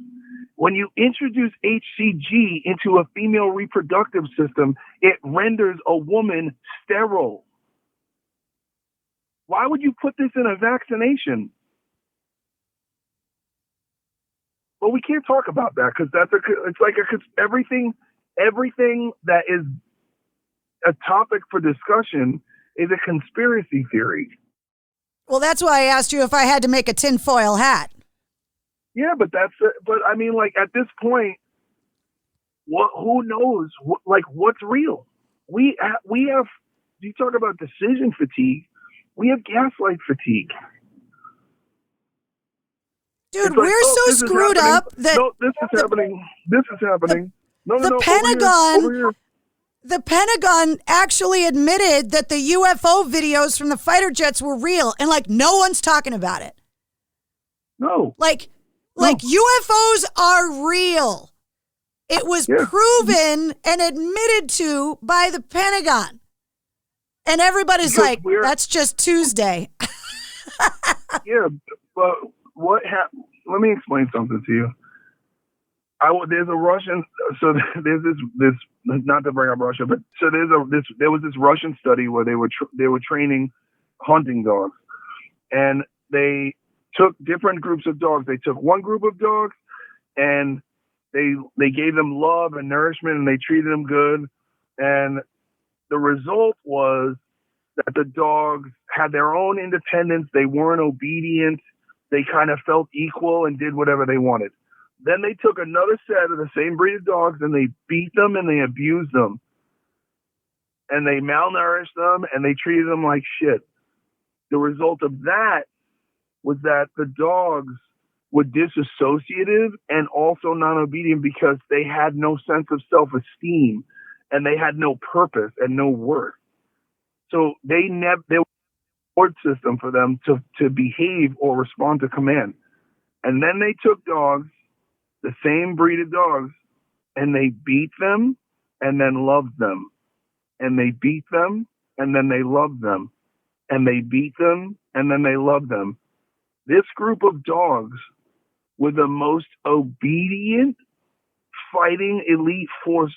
When you introduce HCG into a female reproductive system, it renders a woman sterile. Why would you put this in a vaccination? Well, we can't talk about that because everything that is a topic for discussion is a conspiracy theory. Well, that's why I asked you if I had to make a tinfoil hat. Yeah, but I mean, like, at this point, who knows? What's real? We have. You talk about decision fatigue. We have gaslight fatigue. Dude, we're so screwed up that this is happening. This is happening. The Pentagon. The Pentagon actually admitted that the UFO videos from the fighter jets were real, and like no one's talking about it. No. Like UFOs are real. It was proven and admitted to by the Pentagon. And everybody's like, that's just Tuesday. Yeah, but what happened? Let me explain something to you. There's a Russian, so there's this not to bring up Russia, but so there was this Russian study where they were training hunting dogs, and they took different groups of dogs. They took one group of dogs and they gave them love and nourishment, and they treated them good. And the result was that the dogs had their own independence. They weren't obedient. They kind of felt equal and did whatever they wanted. Then they took another set of the same breed of dogs and they beat them and they abused them. And they malnourished them and they treated them like shit. The result of that was that the dogs were disassociative and also non-obedient because they had no sense of self-esteem and they had no purpose and no worth. So there was a reward system for them to behave or respond to command. And then they took dogs, the same breed of dogs, and they beat them and then loved them. And they beat them and then they loved them. And they beat them and then they loved them. This group of dogs were the most obedient fighting elite force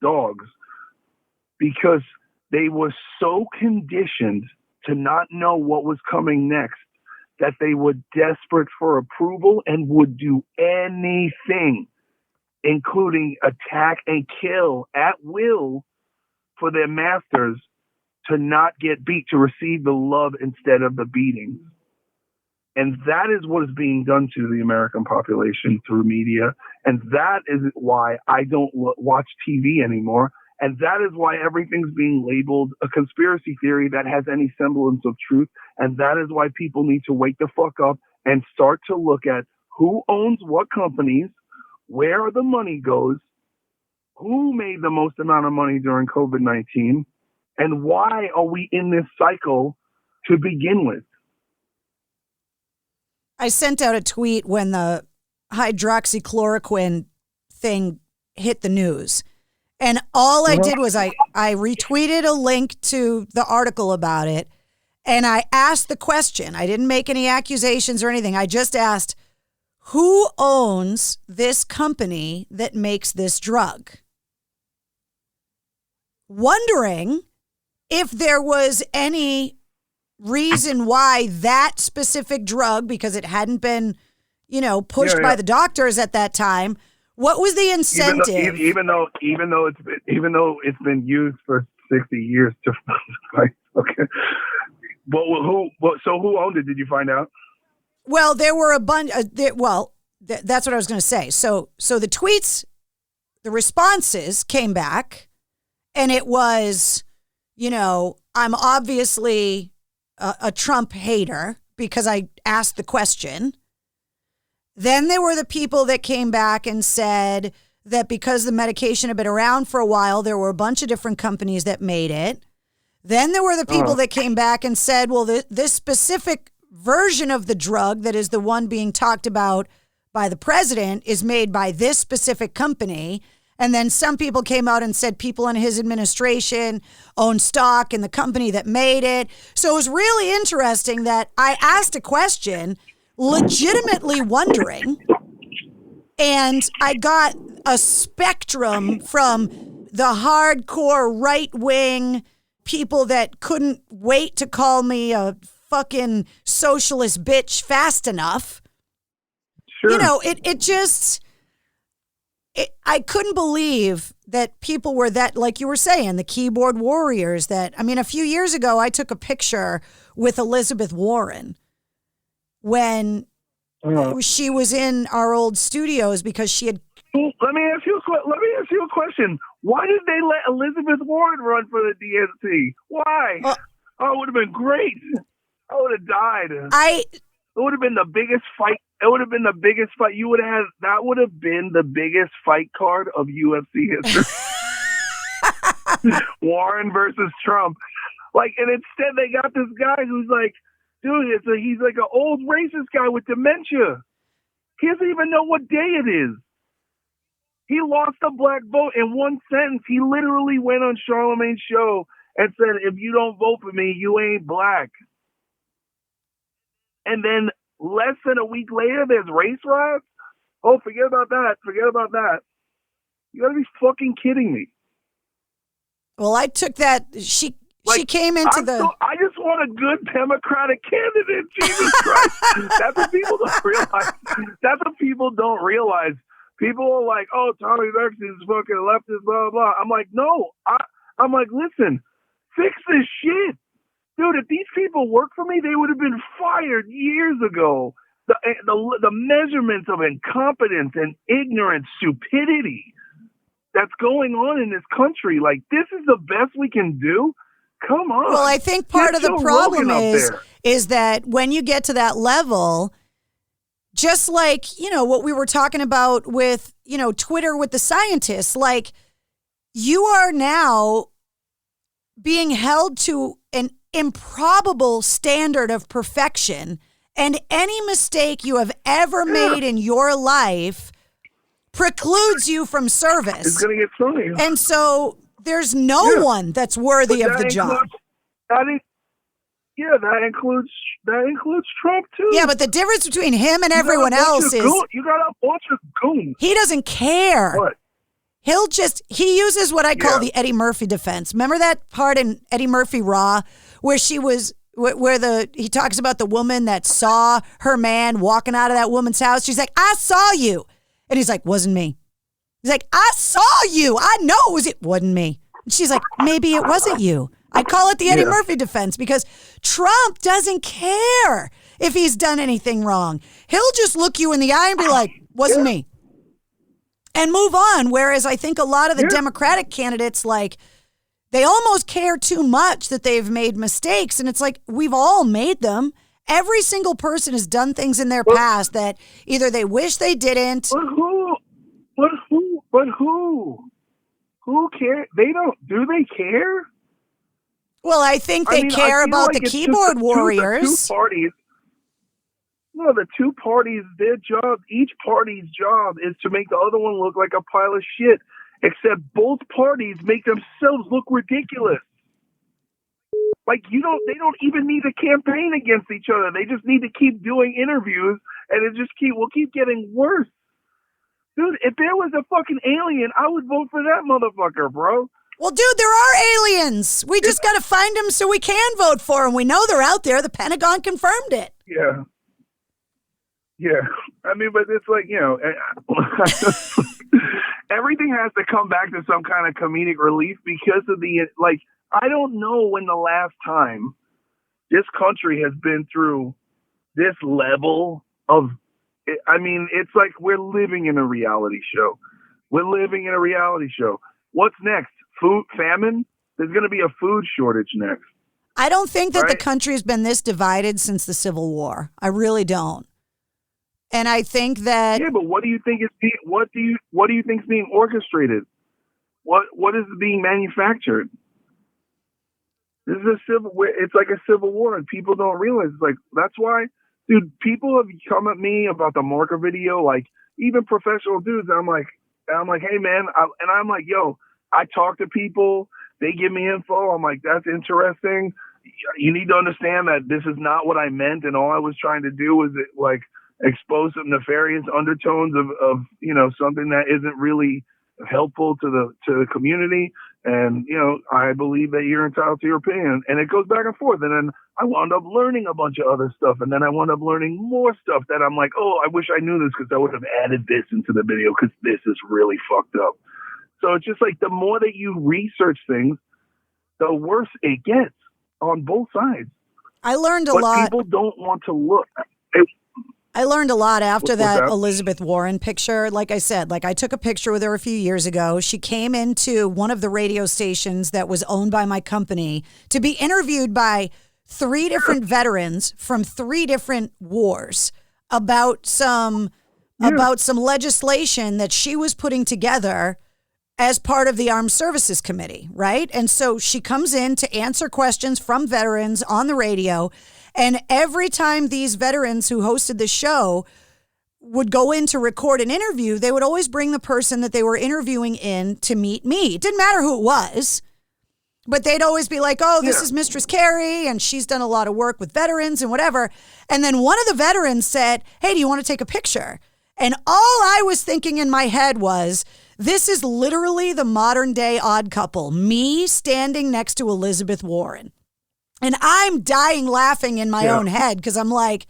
dogs because they were so conditioned to not know what was coming next that they were desperate for approval and would do anything, including attack and kill at will for their masters to not get beat, to receive the love instead of the beatings. And that is what is being done to the American population through media. And that is why I don't watch TV anymore. And that is why everything's being labeled a conspiracy theory that has any semblance of truth. And that is why people need to wake the fuck up and start to look at who owns what companies, where the money goes, who made the most amount of money during COVID-19, and why are we in this cycle to begin with? I sent out a tweet when the hydroxychloroquine thing hit the news. And all I did was I retweeted a link to the article about it. And I asked the question. I didn't make any accusations or anything. I just asked, who owns this company that makes this drug? Wondering if there was any reason why that specific drug, because it hadn't been, pushed by the doctors at that time. What was the incentive? Even though it's been used for 60 years to fight. Okay. But who owned it? Did you find out? Well, there were a bunch. That's what I was going to say. So the tweets, the responses came back And it was, I'm obviously a Trump hater because I asked the question. Then there were the people that came back and said that because the medication had been around for a while, there were a bunch of different companies that made it. Then there were the people that came back and said, well, this specific version of the drug that is the one being talked about by the president is made by this specific company. And then some people came out and said people in his administration own stock in the company that made it. So it was really interesting that I asked a question, legitimately wondering, and I got a spectrum from the hardcore right-wing people that couldn't wait to call me a fucking socialist bitch fast enough. Sure. I couldn't believe that people were that, like you were saying, the keyboard warriors that, a few years ago, I took a picture with Elizabeth Warren when she was in our old studios because she had. Let me ask you a question. Why did they let Elizabeth Warren run for the DNC? Why? It would have been great. I would have died. It would have been the biggest fight. It would have been the biggest fight. You would have had. That would have been the biggest fight card of UFC history. Warren versus Trump. And instead they got this guy who's like, dude, he's like an old racist guy with dementia. He doesn't even know what day it is. He lost a black vote in one sentence. He literally went on Charlemagne's show and said, if you don't vote for me, you ain't black. And then less than a week later, there's race riots? Oh, forget about that. You gotta be fucking kidding me. Well, I took that. She came into I just want a good Democratic candidate. Jesus Christ. That's what people don't realize. People are like, oh, Tommy Vext is fucking leftist, blah, blah. I'm like, no. I'm like, listen, fix this shit. Dude, if these people worked for me, they would have been fired years ago. The measurements of incompetence and ignorance, stupidity that's going on in this country, this is the best we can do? Come on. Well, I think part of the problem is that when you get to that level, just like, what we were talking about with, Twitter with the scientists, you are now being held to an improbable standard of perfection, and any mistake you have ever made in your life precludes you from service. It's going to get thrown at you. And so there's no one that's worthy of the job. That includes Trump too. Yeah, but the difference between him and everyone else is you got a bunch of goons. He doesn't care. What? He uses what I call the Eddie Murphy defense. Remember that part in Eddie Murphy Raw where he talks about the woman that saw her man walking out of that woman's house. She's like, I saw you. And he's like, wasn't me. He's like, I saw you. I know it wasn't me. And she's like, maybe it wasn't you. I call it the Eddie Murphy defense because Trump doesn't care if he's done anything wrong. He'll just look you in the eye and be like, wasn't me. And move on. Whereas I think a lot of the Democratic candidates, they almost care too much that they've made mistakes. And it's like, we've all made them. Every single person has done things in their past that either they wish they didn't. But who? Who cares? Do they care? Well, I think they care about the keyboard warriors. The two parties. No, the two parties, their job, each party's job is to make the other one look like a pile of shit. Except both parties make themselves look ridiculous. They don't even need to campaign against each other. They just need to keep doing interviews, and we'll keep getting worse. Dude, if there was a fucking alien, I would vote for that motherfucker, bro. Well, dude, there are aliens. We just got to find them so we can vote for them. We know they're out there. The Pentagon confirmed it. Yeah. But it's everything has to come back to some kind of comedic relief because of I don't know when the last time this country has been through this level of, it's like we're living in a reality show. What's next? food famine. There's going to be a food shortage next. I don't think that the Right? country has been this divided since the Civil War. I really don't. And I think that Yeah, but what do you think is being, what do you think is being orchestrated? What is being manufactured? This is it's like a civil war, and people don't realize. It's like, that's why, dude, people have come at me about the marker video, like even professional dudes. I'm like, hey man, I'm like, yo, I talk to people, they give me info. I'm like, that's interesting. You need to understand that this is not what I meant, and all I was trying to do was like expose some nefarious undertones of something that isn't really helpful to the community. And I believe that you're entitled to your opinion, and it goes back and forth. And then I wound up learning a bunch of other stuff, and then I wound up learning more stuff that I'm like, oh, I wish I knew this, because I would have added this into the video, because this is really fucked up. So it's just like, the more that you research things, the worse it gets on both sides. I learned a but lot. People don't want to look. I learned a lot after What's that that? Elizabeth Warren picture. Like I said, I took a picture with her a few years ago. She came into one of the radio stations that was owned by my company to be interviewed by 3 different veterans from 3 different wars about some legislation that she was putting together as part of the Armed Services Committee, right? And so she comes in to answer questions from veterans on the radio. And every time these veterans who hosted the show would go in to record an interview, they would always bring the person that they were interviewing in to meet me. It didn't matter who it was, but they'd always be like, oh, this is Mistress Carrie, and she's done a lot of work with veterans and whatever. And then one of the veterans said, hey, do you want to take a picture? And all I was thinking in my head was, this is literally the modern day Odd Couple, me standing next to Elizabeth Warren. And I'm dying laughing in my own head, because I'm like,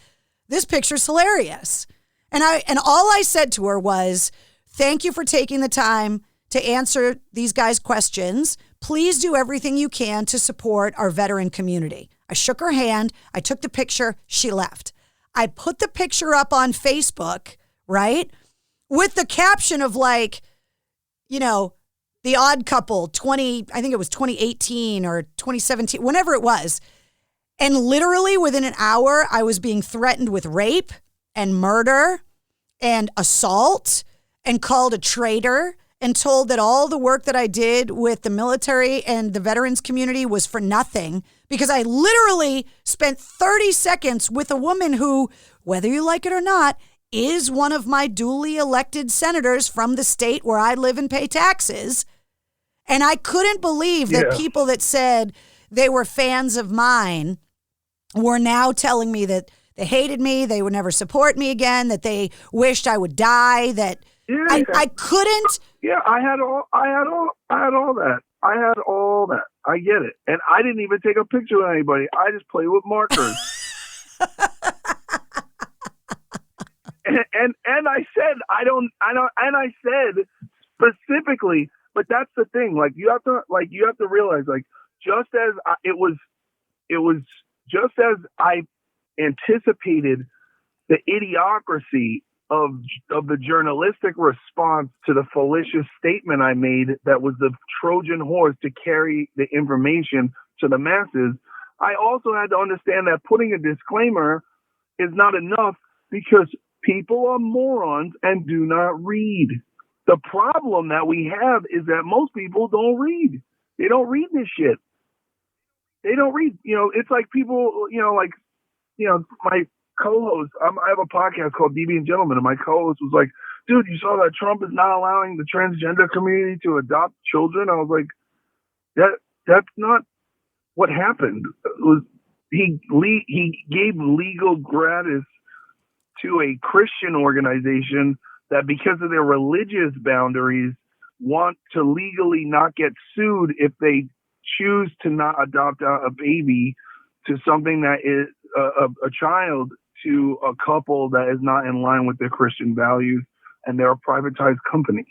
this picture's hilarious. And all I said to her was, thank you for taking the time to answer these guys' questions. Please do everything you can to support our veteran community. I shook her hand. I took the picture. She left. I put the picture up on Facebook, right? With the caption of The Odd Couple, I think it was 2018 or 2017, whenever it was. And literally within an hour, I was being threatened with rape and murder and assault and called a traitor and told that all the work that I did with the military and the veterans community was for nothing, because I literally spent 30 seconds with a woman who, whether you like it or not, is one of my duly elected senators from the state where I live and pay taxes. And I couldn't believe that people that said they were fans of mine were now telling me that they hated me, they would never support me again, that they wished I would die, that I couldn't. Yeah, I had all that. I had all that. I get it. And I didn't even take a picture with anybody. I just play with markers. And I said, and I said specifically, but that's the thing. You have to realize, just as it was just as I anticipated the idiocracy of the journalistic response to the fallacious statement I made that was the Trojan horse to carry the information to the masses, I also had to understand that putting a disclaimer is not enough, because people are morons and do not read. The problem that we have is that most people don't read. They don't read this shit. They don't read. It's like people, my co-host, I have a podcast called Deviant Gentlemen, and my co-host was like, dude, you saw that Trump is not allowing the transgender community to adopt children? I was like, that's not what happened. He gave legal gratis to a Christian organization that, because of their religious boundaries, want to legally not get sued if they choose to not adopt a baby to something that is a child to a couple that is not in line with their Christian values, and they're a privatized company.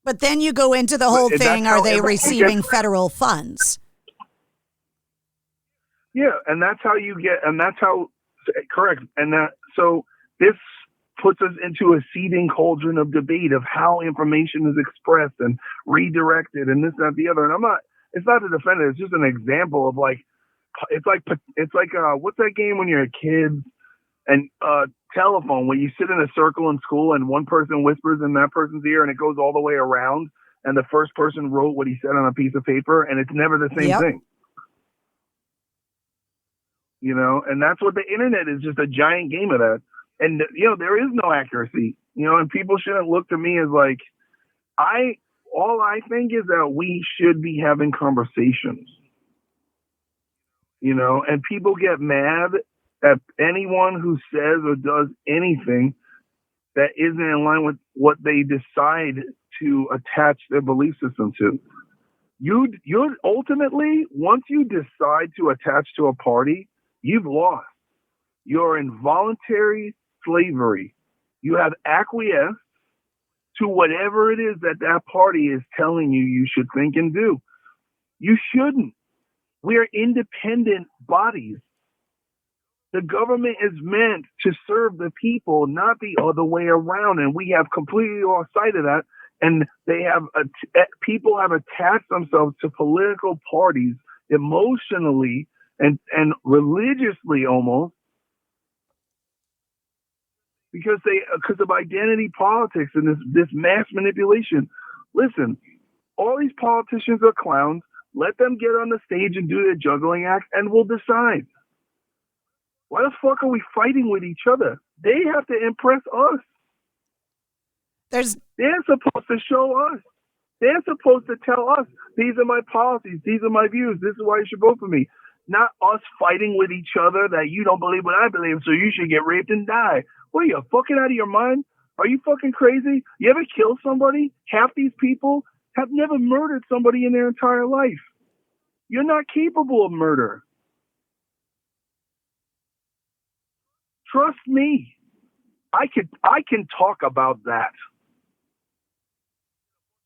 But then you go into the whole thing, are they receiving federal funds? Yeah, and that's how correct. And so this puts us into a seething cauldron of debate of how information is expressed and redirected and this, that, the other. And it's not to defend it. It's just an example of like, it's like what's that game when you're a kid and telephone, where you sit in a circle in school and one person whispers in that person's ear and it goes all the way around and the first person wrote what he said on a piece of paper and it's never the same thing. You know, and that's what the internet is, just a giant game of that. And, you know, there is no accuracy, you know, and people shouldn't look to me as like, all I think is that we should be having conversations, you know, and people get mad at anyone who says or does anything that isn't in line with what they decide to attach their belief system to. You're ultimately, once you decide to attach to a party, you've lost. You're in voluntary slavery. You have acquiesced to whatever it is that that party is telling you should think and do. You shouldn't. We are independent bodies. The government is meant to serve the people, not the other way around. And we have completely lost sight of that. And people have attached themselves to political parties emotionally and religiously almost, because of identity politics and this mass manipulation. Listen, all these politicians are clowns. Let them get on the stage and do their juggling act, and we'll decide. Why the fuck are we fighting with each other? They have to impress us. They're supposed to show us. They're supposed to tell us, these are my policies, these are my views, this is why you should vote for me. Not us fighting with each other that you don't believe what I believe, so you should get raped and die. What are you, fucking out of your mind? Are you fucking crazy? You ever killed somebody? Half these people have never murdered somebody in their entire life. You're not capable of murder. Trust me. I can talk about that.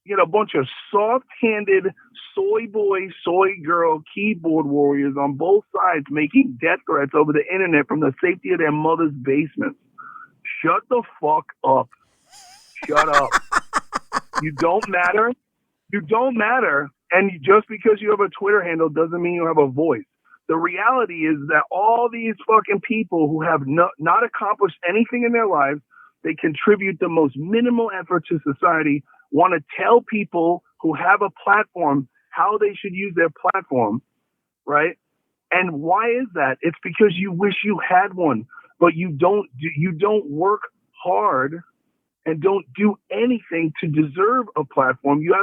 You get a bunch of soft-handed soy boy, soy girl keyboard warriors on both sides making death threats over the internet from the safety of their mother's basement. Shut the fuck up. Shut up. You don't matter. You don't matter. And just because you have a Twitter handle doesn't mean you have a voice. The reality is that all these fucking people who have not accomplished anything in their lives, they contribute the most minimal effort to society, want to tell people who have a platform how they should use their platform, right? And why is that? It's because you wish you had one, but you don't work hard and don't do anything to deserve a platform. You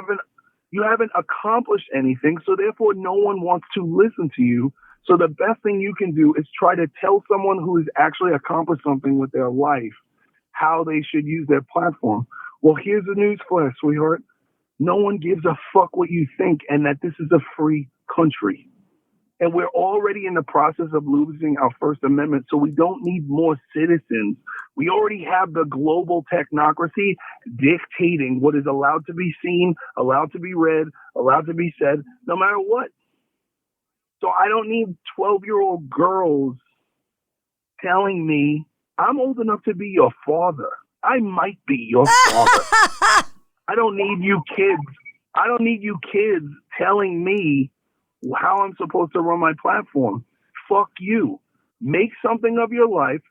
haven't accomplished anything, so therefore no one wants to listen to you. So the best thing you can do is try to tell someone who has actually accomplished something with their life how they should use their platform. Well, here's the news flash, sweetheart. No one gives a fuck what you think, and that this is a free country. And we're already in the process of losing our First Amendment, so we don't need more citizens. We already have the global technocracy dictating what is allowed to be seen, allowed to be read, allowed to be said, no matter what. So I don't need 12-year-old girls telling me I'm old enough to be your father. I might be your father. I don't need you kids. I don't need you kids telling me how I'm supposed to run my platform. Fuck you. Make something of your life.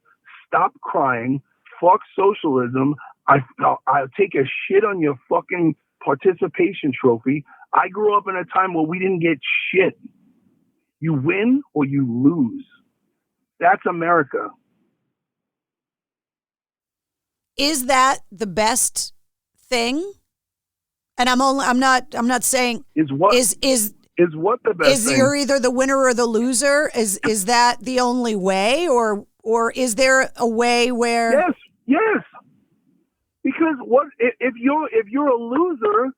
Stop crying. Fuck socialism. I'll take a shit on your fucking participation trophy. I grew up in a time where we didn't get shit. You win or you lose. That's America. Is that the best thing? And I'm not saying is what the best is thing? You're either the winner or the loser. Is that the only way, or is there a way where? Yes. Because what if you're a loser,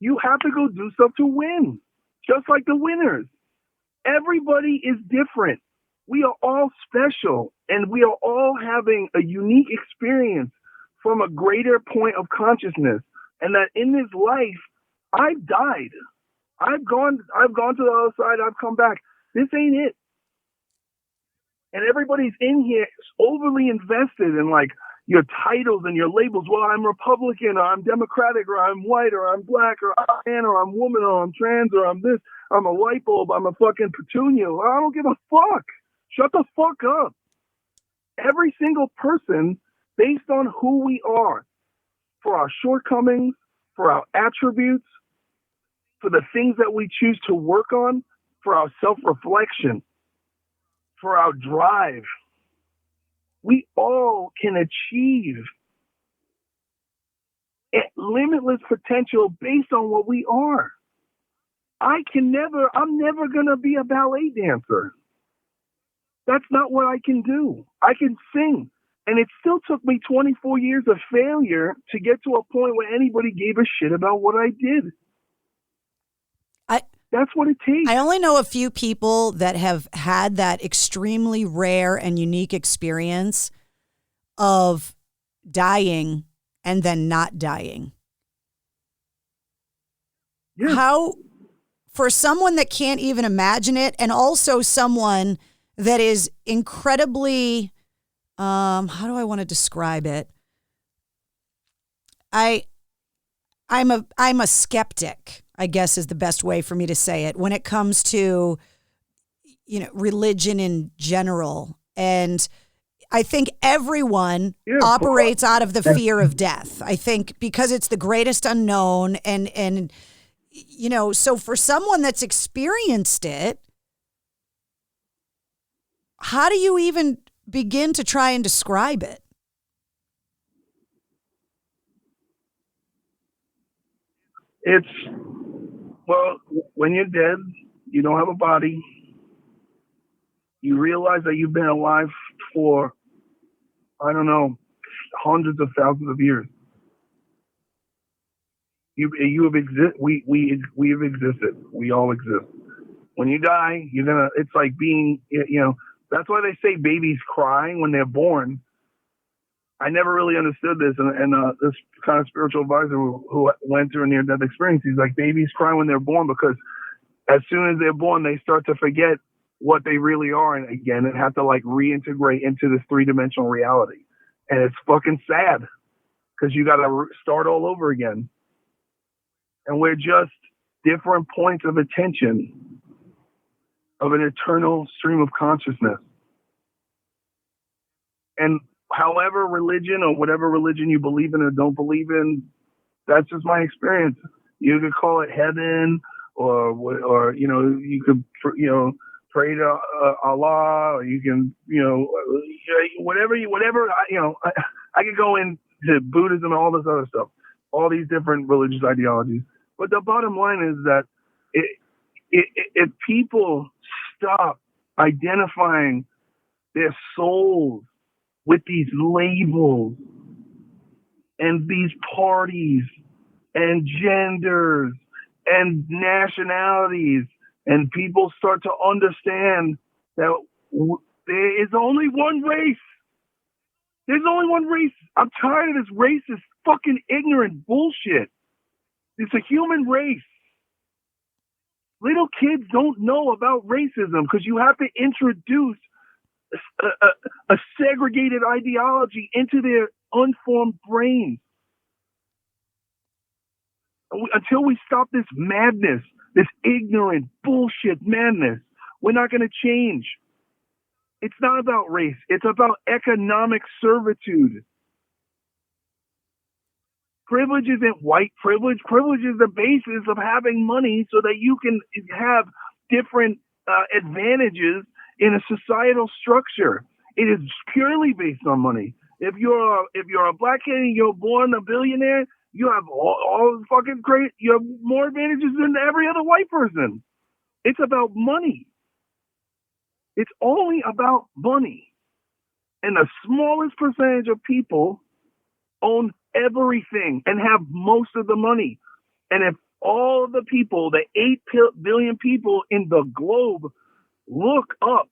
you have to go do stuff to win, just like the winners. Everybody is different. We are all special, and we are all having a unique experience from a greater point of consciousness. And that in this life, I've died. I've gone to the other side. I've come back. This ain't it. And everybody's in here overly invested in like, your titles and your labels. Well, I'm Republican, or I'm Democratic, or I'm white, or I'm black, or I'm man, or I'm woman, or I'm trans, or I'm this. I'm a light bulb. I'm a fucking petunia. I don't give a fuck. Shut the fuck up. Every single person, based on who we are, for our shortcomings, for our attributes, for the things that we choose to work on, for our self-reflection, for our drive, we all can achieve limitless potential based on what we are. I'm never going to be a ballet dancer. That's not what I can do. I can sing. And it still took me 24 years of failure to get to a point where anybody gave a shit about what I did. That's what it takes. I only know a few people that have had that extremely rare and unique experience of dying and then not dying. Yeah. How, for someone that can't even imagine it, and also someone that is incredibly, how do I want to describe it? I'm a skeptic, I guess is the best way for me to say it, when it comes to, religion in general. And I think everyone operates out of the fear of death. I think because it's the greatest unknown, and so for someone that's experienced it, how do you even begin to try and describe it? It's, well, when you're dead, you don't have a body. You realize that you've been alive for, I don't know, hundreds of thousands of years. You have existed. We have existed. We all exist. When you die, it's like being, that's why they say babies cry when they're born. I never really understood this, and this kind of spiritual advisor who went through a near-death experience, he's like, babies cry when they're born because as soon as they're born, they start to forget what they really are, and again, and have to like reintegrate into this three-dimensional reality. And it's fucking sad because you got to start all over again. And we're just different points of attention of an eternal stream of consciousness. And however religion or whatever religion you believe in or don't believe in, that's just my experience. You could call it heaven or you could, pray to Allah, or you can, whatever, I could go into Buddhism and all this other stuff, all these different religious ideologies. But the bottom line is that if people stop identifying their souls with these labels and these parties and genders and nationalities, and people start to understand that there is only one race. There's only one race. I'm tired of this racist, fucking ignorant bullshit. It's a human race. Little kids don't know about racism because you have to introduce a segregated ideology into their unformed brains. Until we stop this madness, this ignorant bullshit madness, we're not going to change. It's not about race. It's about economic servitude. Privilege isn't white privilege. Privilege is the basis of having money so that you can have different advantages in a societal structure. It is purely based on money. If you're a black kid and you're born a billionaire, you have all fucking great. You have more advantages than every other white person. It's about money. It's only about money, and the smallest percentage of people own everything and have most of the money. And if all the people, the 8 billion people in the globe, look up,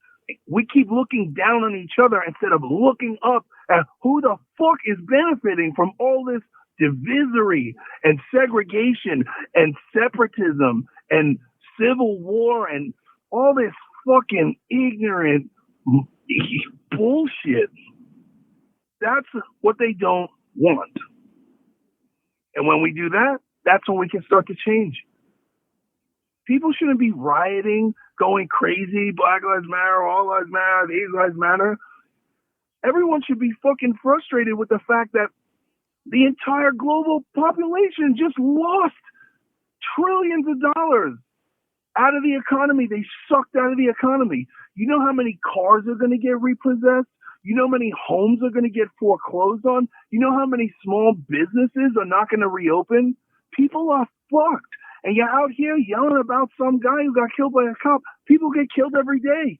we keep looking down on each other instead of looking up at who the fuck is benefiting from all this divisory and segregation and separatism and civil war and all this fucking ignorant bullshit. That's what they don't want. And when we do that, that's when we can start to change. People shouldn't be rioting, going crazy, Black Lives Matter, All Lives Matter, These Lives Matter. Everyone should be fucking frustrated with the fact that the entire global population just lost trillions of dollars out of the economy. They sucked out of the economy. You know how many cars are going to get repossessed? You know how many homes are going to get foreclosed on? You know how many small businesses are not going to reopen? People are fucked. And you're out here yelling about some guy who got killed by a cop. People get killed every day.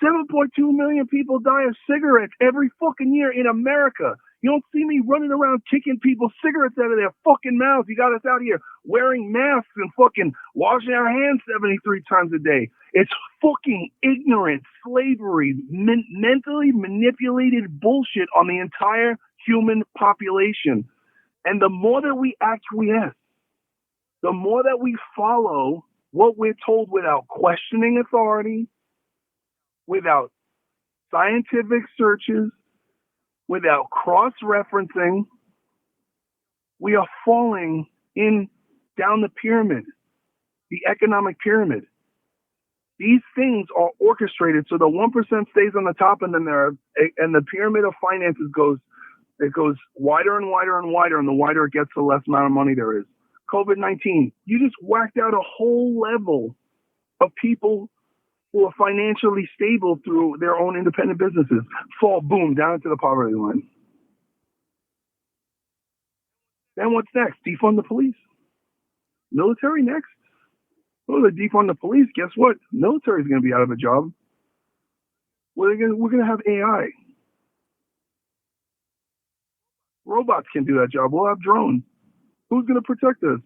7.2 million people die of cigarettes every fucking year in America. You don't see me running around kicking people's cigarettes out of their fucking mouths. You got us out here wearing masks and fucking washing our hands 73 times a day. It's fucking ignorant slavery, mentally manipulated bullshit on the entire human population. And the more that we acquiesce, the more that we follow what we're told without questioning authority, without scientific searches, without cross-referencing, we are falling down the pyramid, the economic pyramid. These things are orchestrated so the 1% stays on the top, and then and the pyramid of finances goes wider and wider and wider, and the wider it gets, the less amount of money there is. COVID-19, you just whacked out a whole level of people who are financially stable through their own independent businesses fall, boom, down into the poverty line. Then what's next? Defund the police. Military next. Well, they defund the police. Guess what? Military is going to be out of a job. We're going to have AI. Robots can do that job. We'll have drones. Who's going to protect us?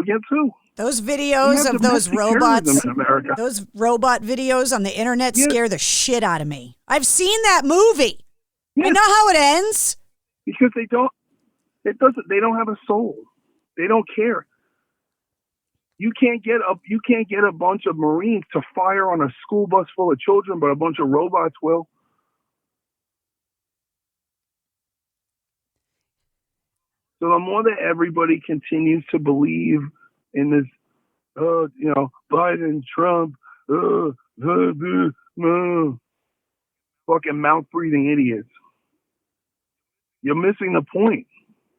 Against who? Those videos of those robots, those robot videos on the internet scare the shit out of me. I've seen that movie. I know how it ends. Because they don't have a soul. They don't care. You can't get a bunch of Marines to fire on a school bus full of children, but a bunch of robots will. So the more that everybody continues to believe in this, Biden, Trump, fucking mouth-breathing idiots, you're missing the point.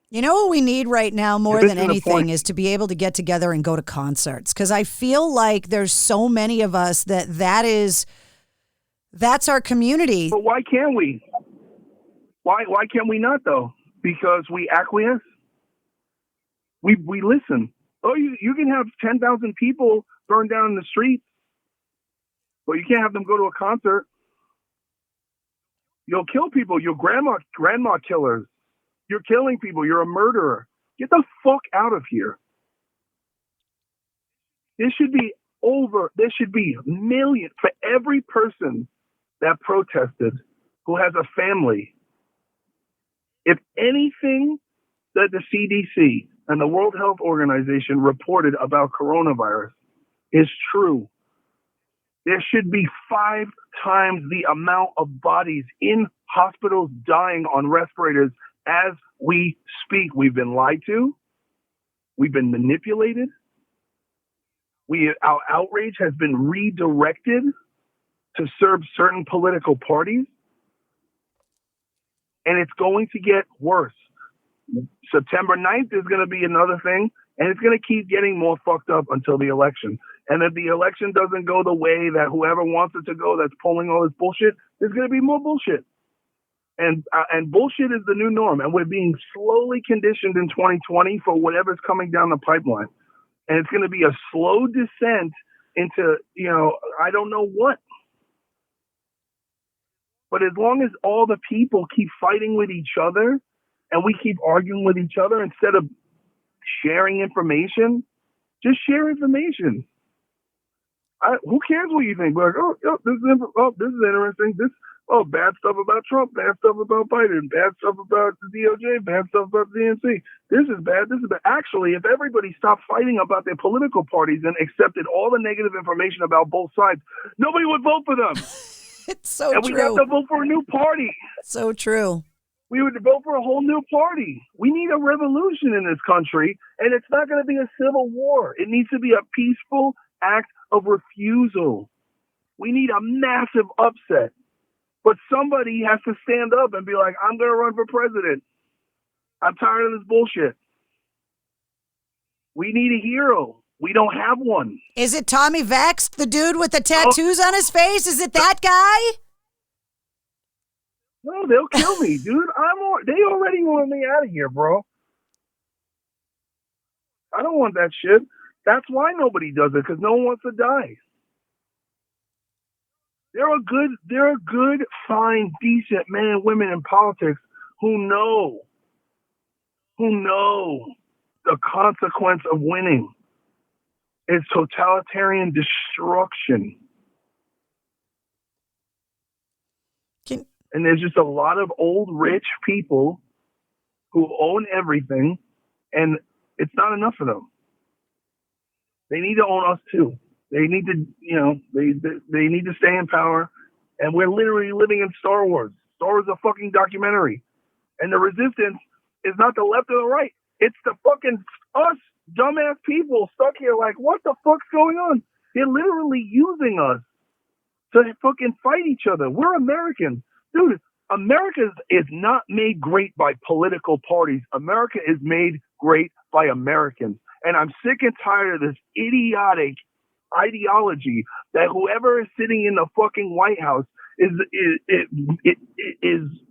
You know what we need right now more than anything is to be able to get together and go to concerts. Because I feel like there's so many of us that's our community. But why can't we? Why can't we not, though? Because we acquiesce. We listen. Oh, you can have 10,000 people burned down in the streets, but you can't have them go to a concert. You'll kill people. You're grandma killers. You're killing people. You're a murderer. Get the fuck out of here. This should be over. There should be millions for every person that protested who has a family. If anything that the CDC and the World Health Organization reported about coronavirus is true, there should be 5 times the amount of bodies in hospitals dying on respirators as we speak. We've been lied to. We've been manipulated. Our outrage has been redirected to serve certain political parties. And it's going to get worse. September 9th is going to be another thing, and it's going to keep getting more fucked up until the election. And if the election doesn't go the way that whoever wants it to go, that's pulling all this bullshit, there's going to be more bullshit. And bullshit is the new norm, and we're being slowly conditioned in 2020 for whatever's coming down the pipeline. And it's going to be a slow descent into, I don't know what. But as long as all the people keep fighting with each other and we keep arguing with each other instead of sharing information, just share information. Who cares what you think? Like, this is interesting. Bad stuff about Trump, bad stuff about Biden, bad stuff about the DOJ, bad stuff about the DNC. This is bad. Actually, if everybody stopped fighting about their political parties and accepted all the negative information about both sides, nobody would vote for them. It's so and true. we have to vote for a new party. So true. We would vote for a whole new party. We need a revolution in this country, and it's not going to be a civil war. It needs to be a peaceful act of refusal. We need a massive upset. But somebody has to stand up and be like, I'm going to run for president. I'm tired of this bullshit. We need a hero. We don't have one. Is it Tommy Vext, the dude with the tattoos on his face? Is it that guy? No, they'll kill me, dude. They already want me out of here, bro. I don't want that shit. That's why nobody does it, because no one wants to die. There are good, fine, decent men and women in politics who know the consequence of winning is totalitarian destruction. And there's just a lot of old rich people who own everything, and it's not enough for them. They need to own us too. They need to, they need to stay in power. And we're literally living in Star Wars. Star Wars is a fucking documentary. And the resistance is not the left or the right. It's the fucking us dumbass people stuck here like, what the fuck's going on? They're literally using us to fucking fight each other. We're Americans. Dude, America is not made great by political parties. America is made great by Americans. And I'm sick and tired of this idiotic ideology that whoever is sitting in the fucking White House is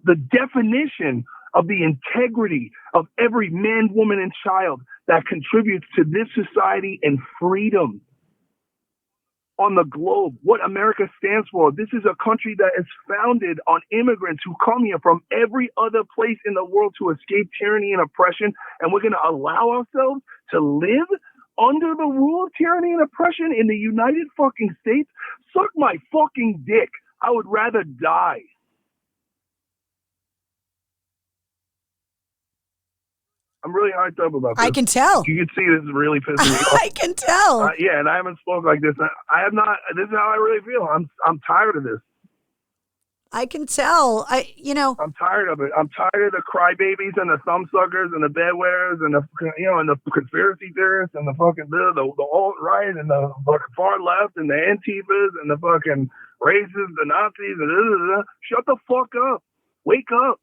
the definition of the integrity of every man, woman, and child that contributes to this society and freedom on the globe. What America stands for. This is a country that is founded on immigrants who come here from every other place in the world to escape tyranny and oppression, and we're going to allow ourselves to live under the rule of tyranny and oppression in the United fucking States? Suck my fucking dick. I would rather die. I'm really hyped up about this. I can tell. You can see this is really pissing me off. I can tell. Yeah, and I haven't spoken like this. I have not. This is how I really feel. I'm tired of this. I can tell. I'm tired of it. I'm tired of the crybabies and the thumbsuckers and the bedwetters and the conspiracy theorists and the fucking the alt-right and the fucking far left and the Antifas and the fucking racists, the Nazis, and shut the fuck up. Wake up.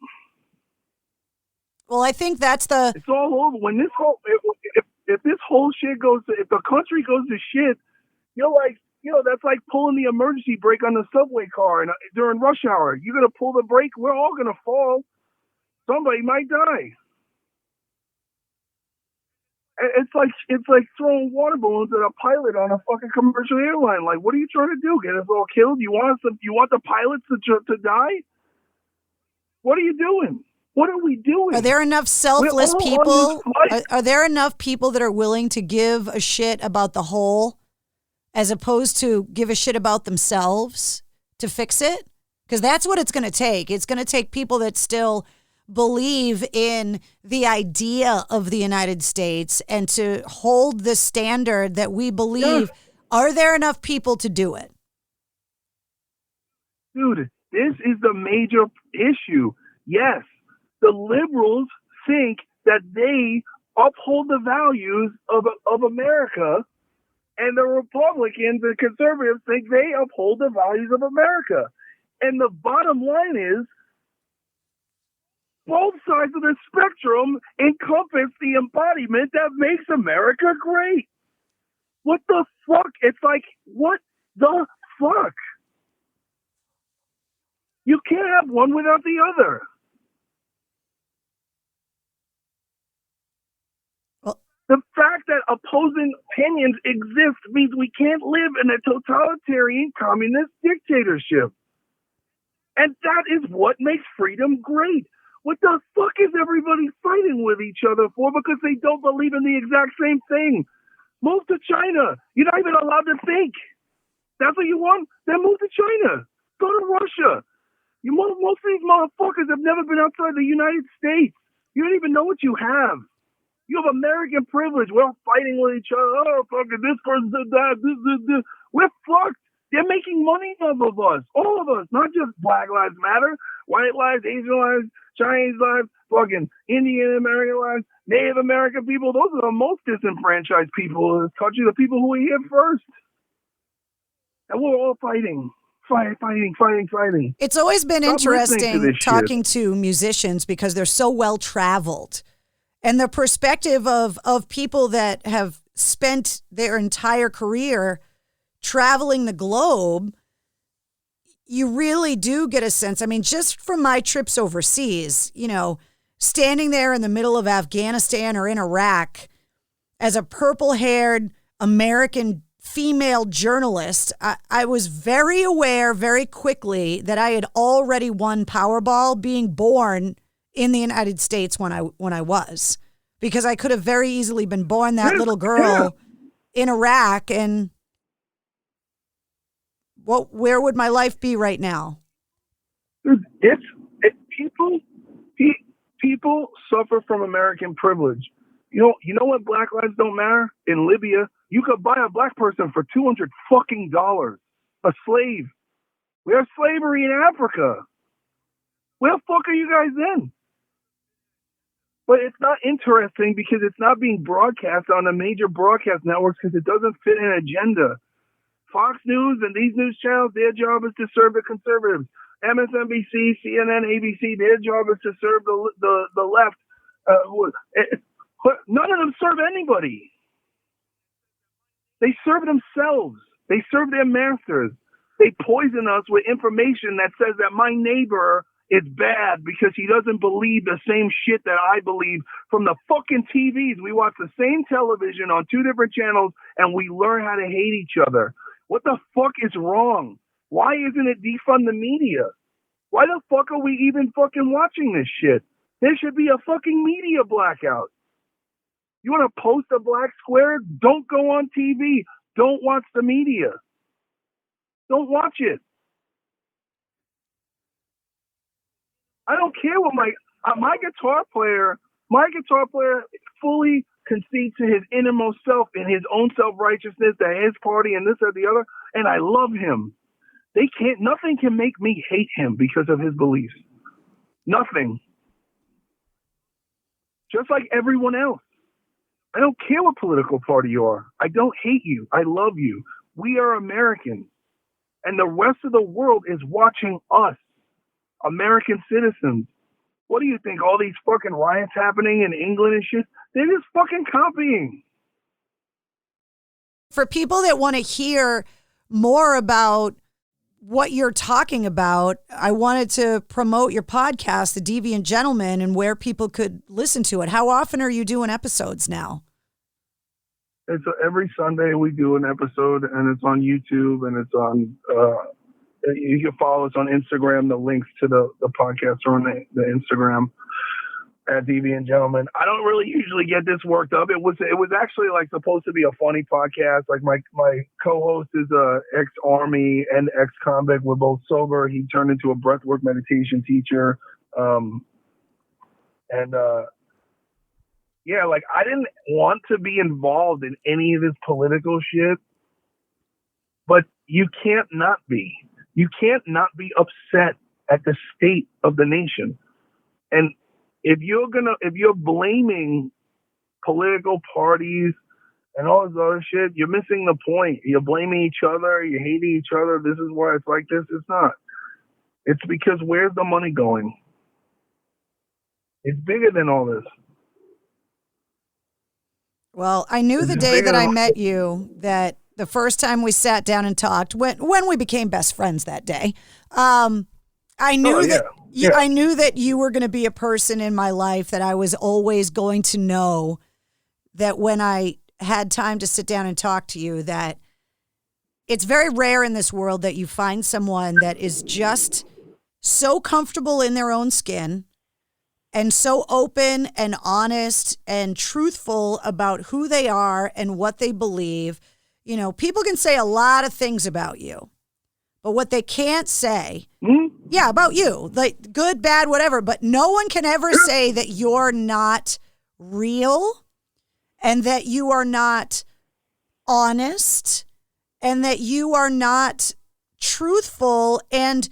Well, I think that's it's all over. When this whole if this whole shit if the country goes to shit, that's like pulling the emergency brake on the subway car during rush hour. You're gonna pull the brake, we're all gonna fall. Somebody might die. It's like throwing water balloons at a pilot on a fucking commercial airline. Like, what are you trying to do? Get us all killed? You want the pilots to die? What are you doing? What are we doing? Are there enough selfless people? Are there enough people that are willing to give a shit about the whole as opposed to give a shit about themselves to fix it? Because that's what it's going to take. It's going to take people that still believe in the idea of the United States and to hold the standard that we believe. Yeah. Are there enough people to do it? Dude, this is the major issue. Yes. The liberals think that they uphold the values of America, and the Republicans and conservatives think they uphold the values of America. And the bottom line is, both sides of the spectrum encompass the embodiment that makes America great. What the fuck? It's like, what the fuck? You can't have one without the other. The fact that opposing opinions exist means we can't live in a totalitarian communist dictatorship. And that is what makes freedom great. What the fuck is everybody fighting with each other for? Because they don't believe in the exact same thing. Move to China. You're not even allowed to think. That's what you want? Then move to China. Go to Russia. Most of these motherfuckers have never been outside the United States. You don't even know what you have. You have American privilege. We're all fighting with each other. Oh, fucking this person did that. This. We're fucked. They're making money off of us, all of us, not just Black Lives Matter, white lives, Asian lives, Chinese lives, fucking Indian American lives, Native American people. Those are the most disenfranchised people in this country, the people who were here first. And we're all fighting. It's always been Stop listening to interesting this talking shit. to musicians because they're so well traveled. And the perspective of people that have spent their entire career traveling the globe, you really do get a sense. I mean, just from my trips overseas, you know, standing there in the middle of Afghanistan or in Iraq as a purple-haired American female journalist, I was very aware very quickly that I had already won Powerball being born in the United States when I was, because I could have very easily been born that little girl in Iraq, and where would my life be right now? Dude, people suffer from American privilege. You know what Black lives don't matter? In Libya, you could buy a black person for $200 fucking, a slave. We have slavery in Africa. Where the fuck are you guys in? But it's not interesting because it's not being broadcast on the major broadcast networks because it doesn't fit an agenda. Fox News and these news channels, their job is to serve the conservatives. MSNBC, CNN, ABC, their job is to serve the left. None of them serve anybody. They serve themselves. They serve their masters. They poison us with information that says that my neighbor is bad because he doesn't believe the same shit that I believe from the fucking TVs. We watch the same television on two different channels and we learn how to hate each other. What the fuck is wrong? Why isn't it defund the media? Why the fuck are we even fucking watching this shit? There should be a fucking media blackout. You want to post a black square? Don't go on TV. Don't watch the media. Don't watch it. I don't care what my guitar player fully concedes to his innermost self and his own self-righteousness, that his party and this or the other, and I love him. Nothing can make me hate him because of his beliefs. Nothing. Just like everyone else. I don't care what political party you are. I don't hate you. I love you. We are Americans. And the rest of the world is watching us, American citizens. What do you think? All these fucking riots happening in England and shit? They're just fucking copying. For people that want to hear more about what you're talking about, I wanted to promote your podcast, The Deviant Gentlemen, and where people could listen to it. How often are you doing episodes now? It's every Sunday we do an episode, and it's on YouTube, and it's on, you can follow us on Instagram. The links to the podcast are on the Instagram at Deviant Gentlemen. I don't really usually get this worked up. It was actually like supposed to be a funny podcast. Like my co-host is a ex-army and ex-convict. We're both sober. He turned into a breathwork meditation teacher. Yeah, like I didn't want to be involved in any of this political shit, but you can't not be. You can't not be upset at the state of the nation. And if you're blaming political parties and all this other shit, you're missing the point. You're blaming each other. You're hating each other. This is why it's like this. It's not. It's because where's the money going? It's bigger than all this. Well, I knew the day that I met you, that the first time we sat down and talked, when we became best friends that day, I knew I knew that you were going to be a person in my life that I was always going to know that when I had time to sit down and talk to you, that it's very rare in this world that you find someone that is just so comfortable in their own skin and so open and honest and truthful about who they are and what they believe. You know, people can say a lot of things about you, but what they can't say, about you, like good, bad, whatever, but no one can ever say that you're not real and that you are not honest and that you are not truthful and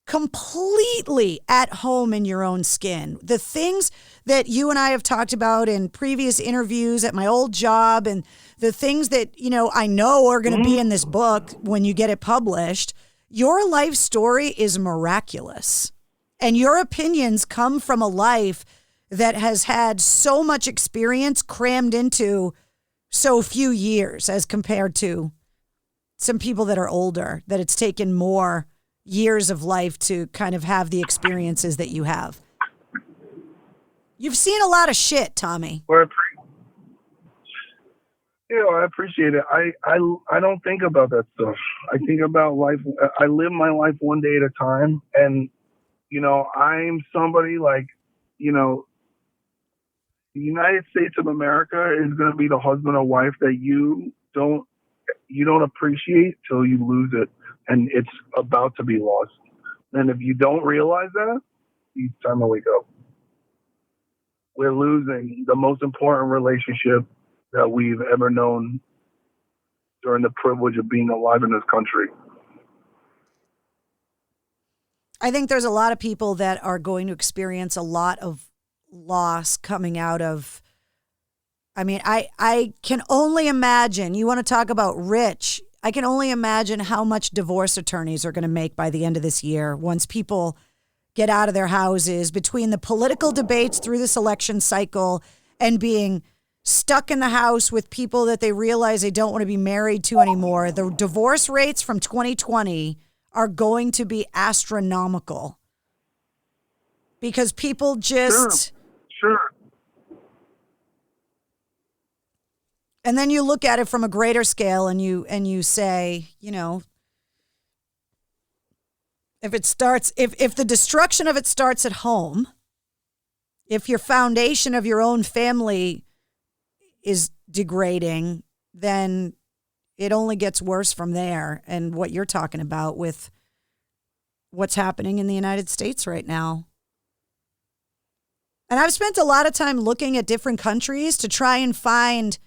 completely at home in your own skin. The things that you and I have talked about in previous interviews at my old job, and the things that, I know are going to be in this book when you get it published, your life story is miraculous. And your opinions come from a life that has had so much experience crammed into so few years as compared to some people that are older, that it's taken more years of life to kind of have the experiences that you have. You've seen a lot of shit, Tommy. Well, I appreciate it. I don't think about that stuff. I think about life. I live my life one day at a time. And, I'm somebody like, the United States of America is going to be the husband or wife that you don't appreciate till you lose it. And it's about to be lost. And if you don't realize that, it's time to wake up. We're losing the most important relationship that we've ever known during the privilege of being alive in this country. I think there's a lot of people that are going to experience a lot of loss coming out of, I can only imagine, you want to talk about rich, I can only imagine how much divorce attorneys are going to make by the end of this year once people get out of their houses, between the political debates through this election cycle and being stuck in the house with people that they realize they don't want to be married to anymore. The divorce rates from 2020 are going to be astronomical because people just... Sure. And then you look at it from a greater scale and you say, if the destruction of it starts at home, if your foundation of your own family is degrading, then it only gets worse from there. And what you're talking about with what's happening in the United States right now. And I've spent a lot of time looking at different countries to try and find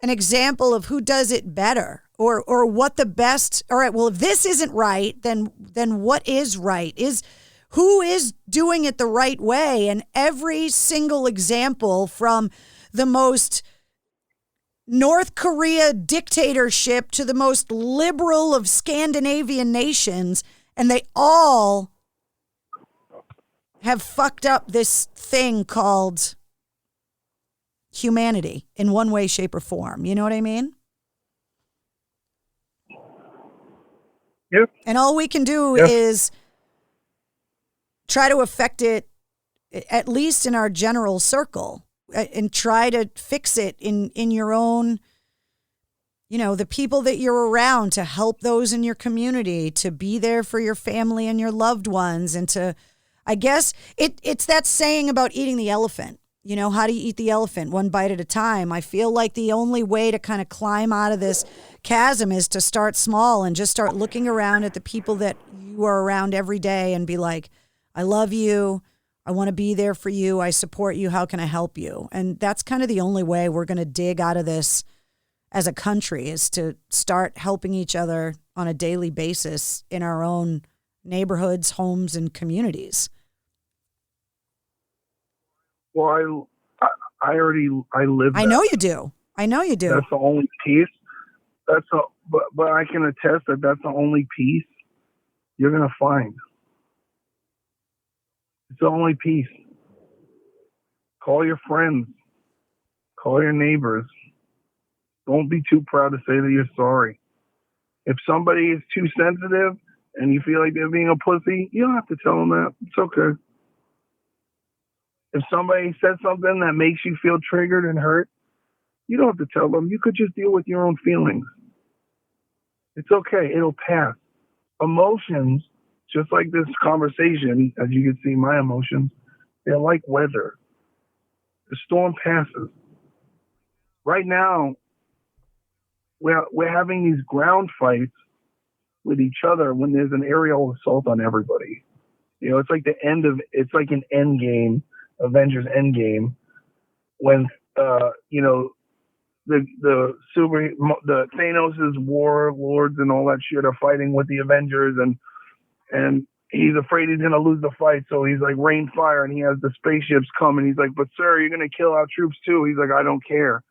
an example of who does it better or what the best. All right, well, if this isn't right, then what is right? Who is doing it the right way? And every single example, from the most North Korea dictatorship to the most liberal of Scandinavian nations, and they all have fucked up this thing called humanity in one way, shape, or form. You know what I mean? Yep. And all we can do is try to affect it, at least in our general circle, and try to fix it in your own, the people that you're around, to help those in your community, to be there for your family and your loved ones. And to, I guess it's that saying about eating the elephant. How do you eat the elephant? One bite at a time. I feel like the only way to kind of climb out of this chasm is to start small and just start looking around at the people that you are around every day and be like, I love you. I want to be there for you. I support you. How can I help you? And that's kind of the only way we're going to dig out of this as a country, is to start helping each other on a daily basis in our own neighborhoods, homes, and communities. Well, I live that. I know you do. That's the only piece. But I can attest that that's the only piece you're going to find. It's the only piece. Call your friends. Call your neighbors. Don't be too proud to say that you're sorry. If somebody is too sensitive and you feel like they're being a pussy, you don't have to tell them that. It's okay. If somebody says something that makes you feel triggered and hurt, you don't have to tell them. You could just deal with your own feelings. It's okay. It'll pass. Emotions, just like this conversation, as you can see, my emotions, they're like weather. The storm passes. Right now, we're having these ground fights with each other when there's an aerial assault on everybody. It's like it's like an end game, Avengers Endgame, when, the the Thanos' warlords and all that shit are fighting with the Avengers, and he's afraid he's gonna lose the fight, so he's like rain fire, and he has the spaceships come, and he's like, but sir, you're gonna kill our troops too. He's like, I don't care.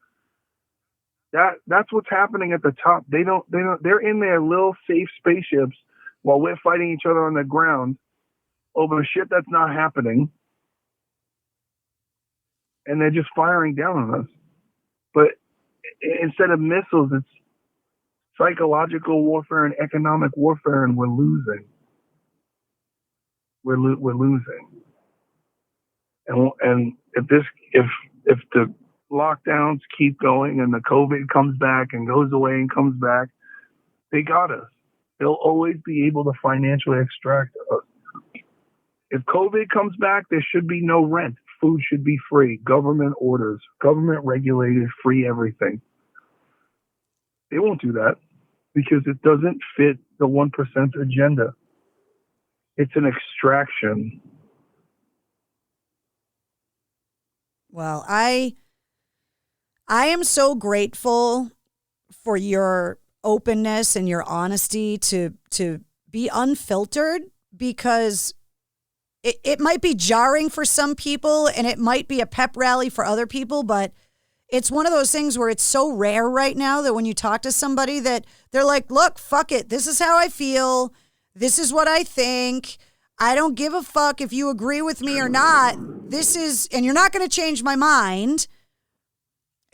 That's what's happening at the top. They're in their little safe spaceships while we're fighting each other on the ground over shit that's not happening, and they're just firing down on us. But instead of missiles, it's psychological warfare and economic warfare, and we're losing. We're losing. And if the lockdowns keep going and the COVID comes back and goes away and comes back, they got us. They'll always be able to financially extract us. If COVID comes back, there should be no rent. Food should be free. Government orders, government regulated, free everything. They won't do that because it doesn't fit the 1% agenda. It's an extraction. Well, I am so grateful for your openness and your honesty to be unfiltered, because it might be jarring for some people and it might be a pep rally for other people, but it's one of those things where it's so rare right now that when you talk to somebody that they're like, look, fuck it. This is how I feel. This is what I think. I don't give a fuck if you agree with me or not. And you're not going to change my mind.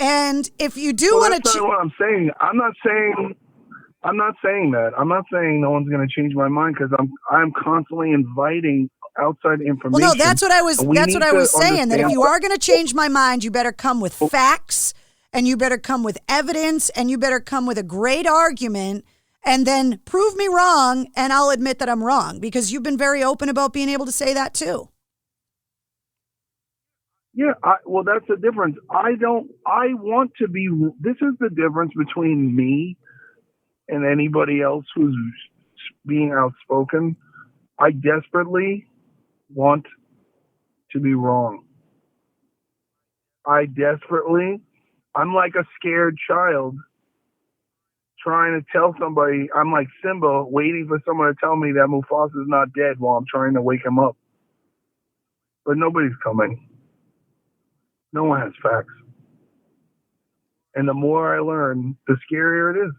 And if you do want to, that's not what I'm saying. I'm not saying that. I'm not saying no one's going to change my mind, because I'm constantly inviting outside information. Well, no, that's what I was saying. That if you are going to change my mind, you better come with facts, and you better come with evidence, and you better come with a great argument, and then prove me wrong, and I'll admit that I'm wrong, because you've been very open about being able to say that too. Yeah, well, that's the difference. This is the difference between me and anybody else who's being outspoken. I desperately want to be wrong. I'm like a scared child trying to tell somebody. I'm like Simba waiting for someone to tell me that Mufasa's not dead while I'm trying to wake him up. But nobody's coming. No one has facts. And the more I learn, the scarier it is.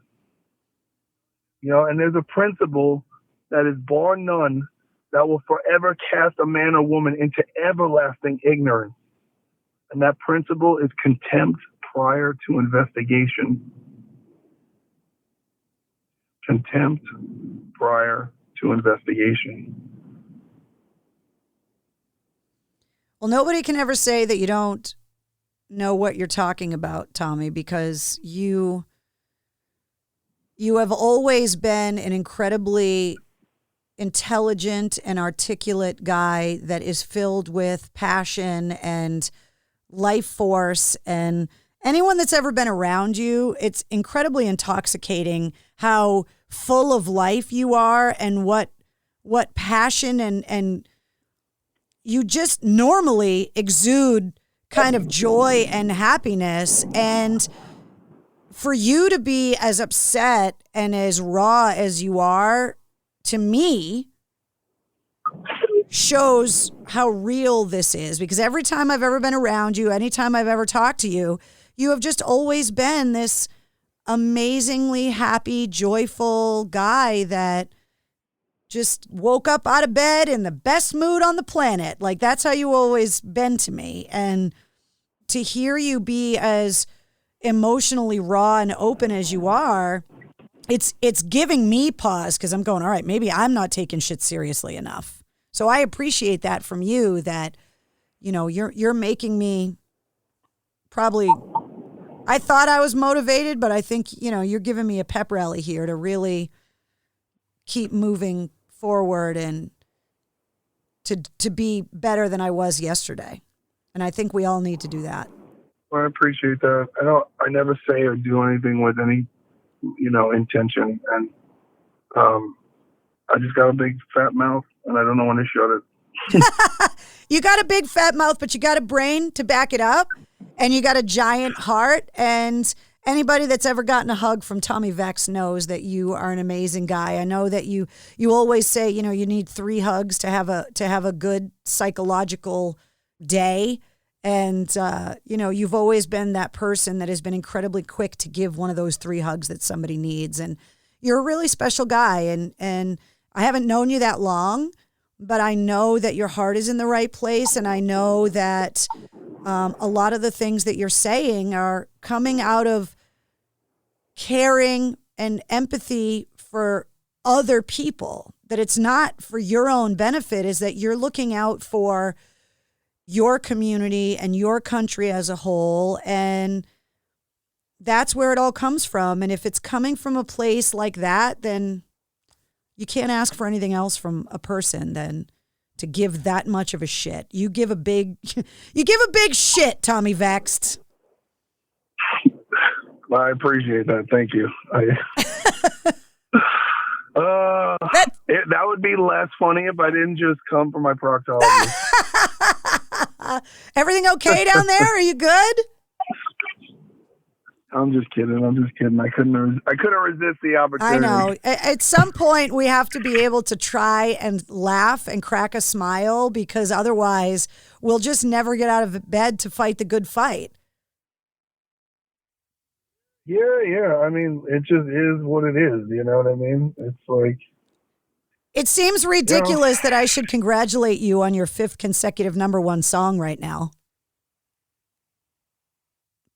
And there's a principle that is bar none that will forever cast a man or woman into everlasting ignorance. And that principle is contempt prior to investigation. Contempt prior to investigation. Well, nobody can ever say that you don't know what you're talking about, Tommy, because you have always been an incredibly intelligent and articulate guy that is filled with passion and life force. And anyone that's ever been around you, it's incredibly intoxicating how full of life you are, and what passion and you just normally exude kind of joy and happiness. And for you to be as upset and as raw as you are, to me, shows how real this is. Because every time I've ever been around you, anytime I've ever talked to you, you have just always been this amazingly happy, joyful guy that just woke up out of bed in the best mood on the planet. Like, that's how you always been to me. And to hear you be as emotionally raw and open as you are, it's giving me pause, because I'm going, all right, maybe I'm not taking shit seriously enough. So I appreciate that from you, that, you're making me probably, I thought I was motivated, but I think, you're giving me a pep rally here to really keep moving forward and to be better than I was yesterday. And I think we all need to do that. Well, I appreciate that. I never say or do anything with any, intention. And I just got a big fat mouth, and I don't know when to shut it. You got a big fat mouth, but you got a brain to back it up, and you got a giant heart, and Anybody that's ever gotten a hug from Tommy Vext knows that you are an amazing guy. I know that you always say, you need 3 hugs to have a good psychological day. And, you've always been that person that has been incredibly quick to give one of those 3 hugs that somebody needs. And you're a really special guy. And I haven't known you that long, but I know that your heart is in the right place. And I know that a lot of the things that you're saying are coming out of caring and empathy for other people, that it's not for your own benefit, is that you're looking out for your community and your country as a whole. And that's where it all comes from. And if it's coming from a place like that, then you can't ask for anything else from a person than to give that much of a shit. You give a big shit, Tommy Vext. I appreciate that. Thank you. That would be less funny if I didn't just come from my proctologist. Everything okay down there? Are you good? I'm just kidding. I couldn't resist the opportunity. I know. At some point, we have to be able to try and laugh and crack a smile, because otherwise we'll just never get out of bed to fight the good fight. Yeah. I mean, it just is what it is. You know what I mean? It's like... It seems ridiculous that I should congratulate you on your 5th consecutive #1 song right now.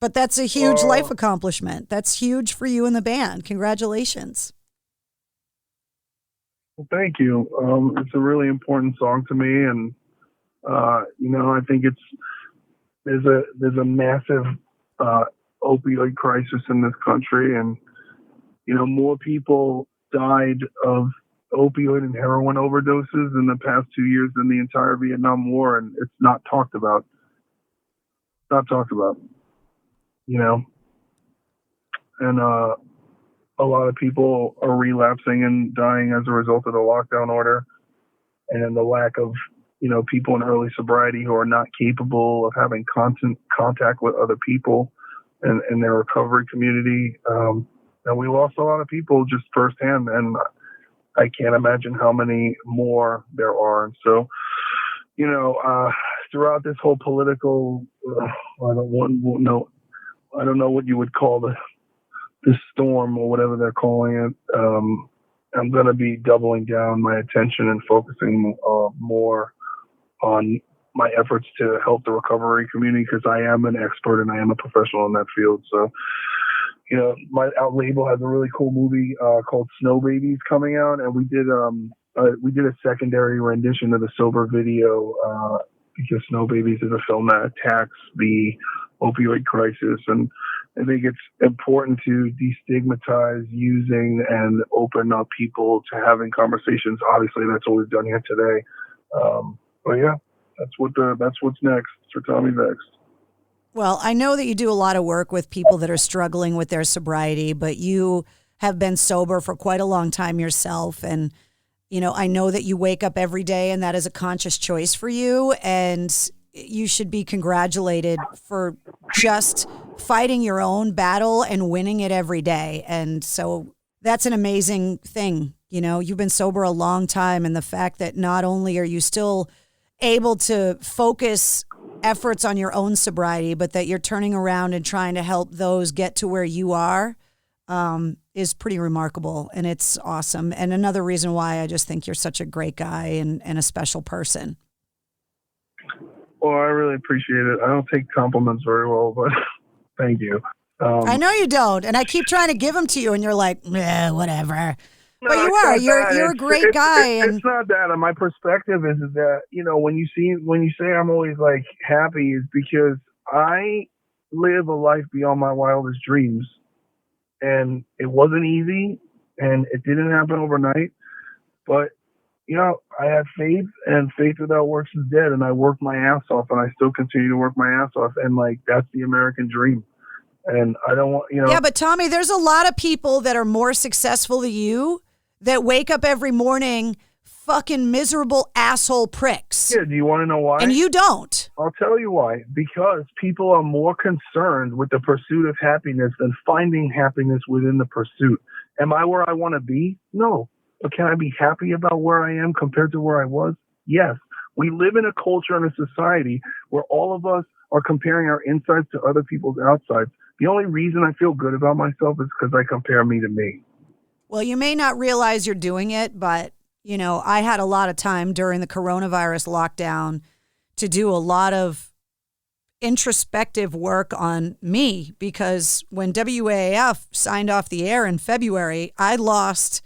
But that's a huge life accomplishment. That's huge for you and the band. Congratulations. Well, thank you. It's a really important song to me. And, I think there's a massive opioid crisis in this country. And, more people died of opioid and heroin overdoses in the past 2 years than the entire Vietnam War. And it's not talked about. And a lot of people are relapsing and dying as a result of the lockdown order and the lack of, people in early sobriety who are not capable of having constant contact with other people and their recovery community. And we lost a lot of people just firsthand, and I can't imagine how many more there are. And so, throughout this whole political, I don't know what you would call this storm or whatever they're calling it. I'm going to be doubling down my attention and focusing more on my efforts to help the recovery community, because I am an expert and I am a professional in that field. So, my out label has a really cool movie called Snow Babies coming out, and we did a secondary rendition of the sober video because Snow Babies is a film that attacks the opioid crisis. And I think it's important to destigmatize using and open up people to having conversations. Obviously, that's what we've done here today. But yeah, that's what's next for Tommy Vext. Well, I know that you do a lot of work with people that are struggling with their sobriety, but you have been sober for quite a long time yourself. And, I know that you wake up every day and that is a conscious choice for you. And you should be congratulated for just fighting your own battle and winning it every day. And so that's an amazing thing. You've been sober a long time, and the fact that not only are you still able to focus efforts on your own sobriety, but that you're turning around and trying to help those get to where you are, is pretty remarkable, and it's awesome. And another reason why I just think you're such a great guy and a special person. Well, I really appreciate it. I don't take compliments very well, but thank you. I know you don't, and I keep trying to give them to you, and you're like, whatever. No, but you are. You're a great guy. It's not that. And my perspective is that, when you say I'm always like happy, is because I live a life beyond my wildest dreams. And it wasn't easy, and it didn't happen overnight. But, I have faith, and faith without works is dead. And I worked my ass off, and I still continue to work my ass off. And that's the American dream. And I don't want, Yeah, but Tommy, there's a lot of people that are more successful than you that wake up every morning fucking miserable asshole pricks. Yeah, do you want to know why? And you don't. I'll tell you why. Because people are more concerned with the pursuit of happiness than finding happiness within the pursuit. Am I where I want to be? No. But can I be happy about where I am compared to where I was? Yes. We live in a culture and a society where all of us are comparing our insides to other people's outsides. The only reason I feel good about myself is because I compare me to me. Well, you may not realize you're doing it, but, you know, I had a lot of time during the coronavirus lockdown to do a lot of introspective work on me, because when WAAF signed off the air in February, I lost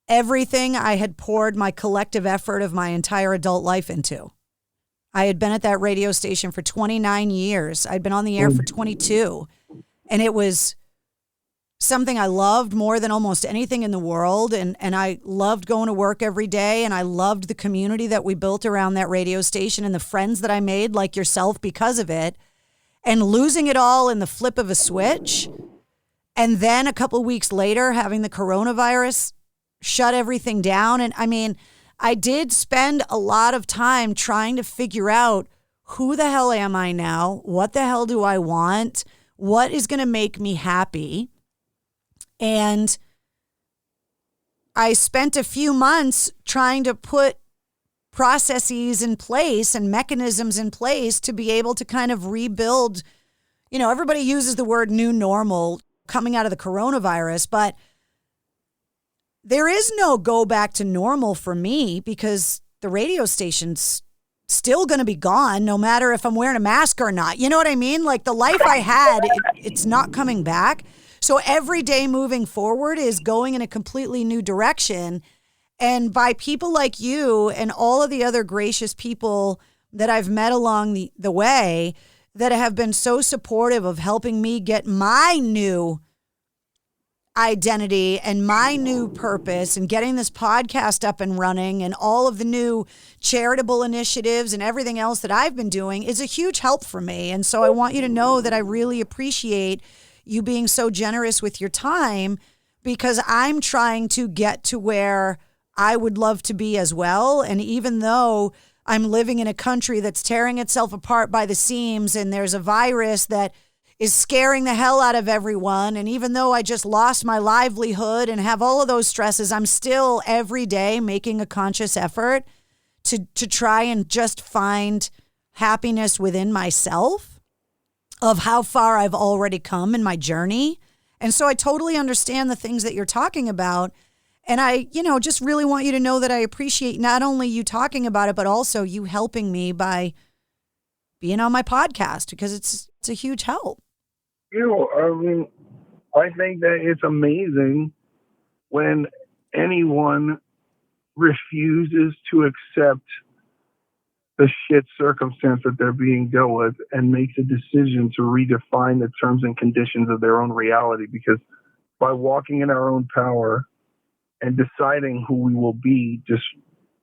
everything I had poured my collective effort of my entire adult life into. I had been at that radio station for 29 years. I'd been on the air for 22. And it was something I loved more than almost anything in the world. And I loved going to work every day. And I loved the community that we built around that radio station and the friends that I made, like yourself, because of it. And losing it all in the flip of a switch. And then a couple of weeks later, having the coronavirus shut everything down. And I mean, I did spend a lot of time trying to figure out, who the hell am I now? What the hell do I want? What is going to make me happy? And I spent a few months trying to put processes in place and mechanisms in place to be able to kind of rebuild. You know, everybody uses the word new normal coming out of the coronavirus, but there is no go back to normal for me, because the radio station's still going to be gone no matter if I'm wearing a mask or not. You know what I mean? Like, the life I had, it's not coming back. So every day moving forward is going in a completely new direction. And by people like you and all of the other gracious people that I've met along the way that have been so supportive of helping me get my new identity and my new purpose and getting this podcast up and running and all of the new charitable initiatives and everything else that I've been doing is a huge help for me. And so I want you to know that I really appreciate you being so generous with your time, because I'm trying to get to where I would love to be as well. And even though I'm living in a country that's tearing itself apart by the seams and there's a virus that is scaring the hell out of everyone. And even though I just lost my livelihood and have all of those stresses, I'm still every day making a conscious effort to try and just find happiness within myself, of how far I've already come in my journey. And so I totally understand the things that you're talking about. And I, just really want you to know that I appreciate not only you talking about it, but also you helping me by being on my podcast, because it's a huge help. I think that it's amazing when anyone refuses to accept the shit circumstance that they're being dealt with and makes a decision to redefine the terms and conditions of their own reality. Because by walking in our own power and deciding who we will be, just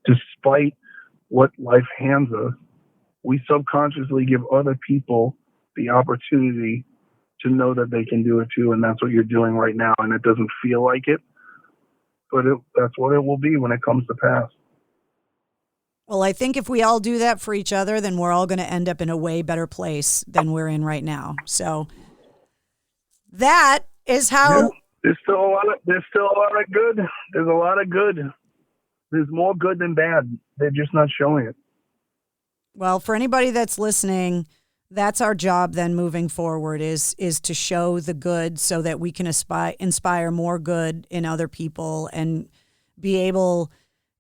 despite what life hands us, we subconsciously give other people the opportunity to know that they can do it too. And that's what you're doing right now. And it doesn't feel like it, but that's what it will be when it comes to pass. Well, I think if we all do that for each other, then we're all going to end up in a way better place than we're in right now. So that is how... Yeah. There's still a lot of good. There's a lot of good. There's more good than bad. They're just not showing it. Well, for anybody that's listening, that's our job then moving forward is to show the good so that we can inspire more good in other people and be able,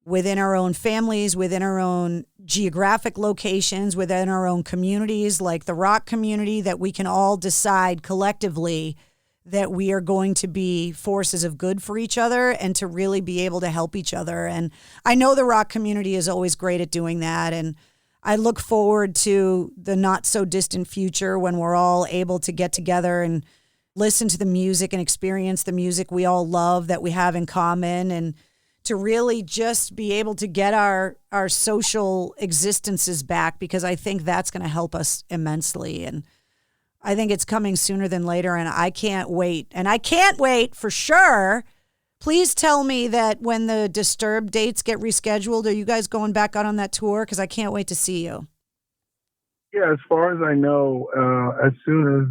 within our own families, within our own geographic locations, within our own communities, like the rock community, that we can all decide collectively that we are going to be forces of good for each other and to really be able to help each other. And I know the rock community is always great at doing that. And I look forward to the not so distant future when we're all able to get together and listen to the music and experience the music we all love that we have in common, and to really just be able to get our social existences back, because I think that's going to help us immensely. And I think it's coming sooner than later, and I can't wait. And I can't wait for sure, Please tell me that when the Disturbed dates get rescheduled, are you guys going back out on that tour? Because I can't wait to see you. Yeah, as far as I know, as soon as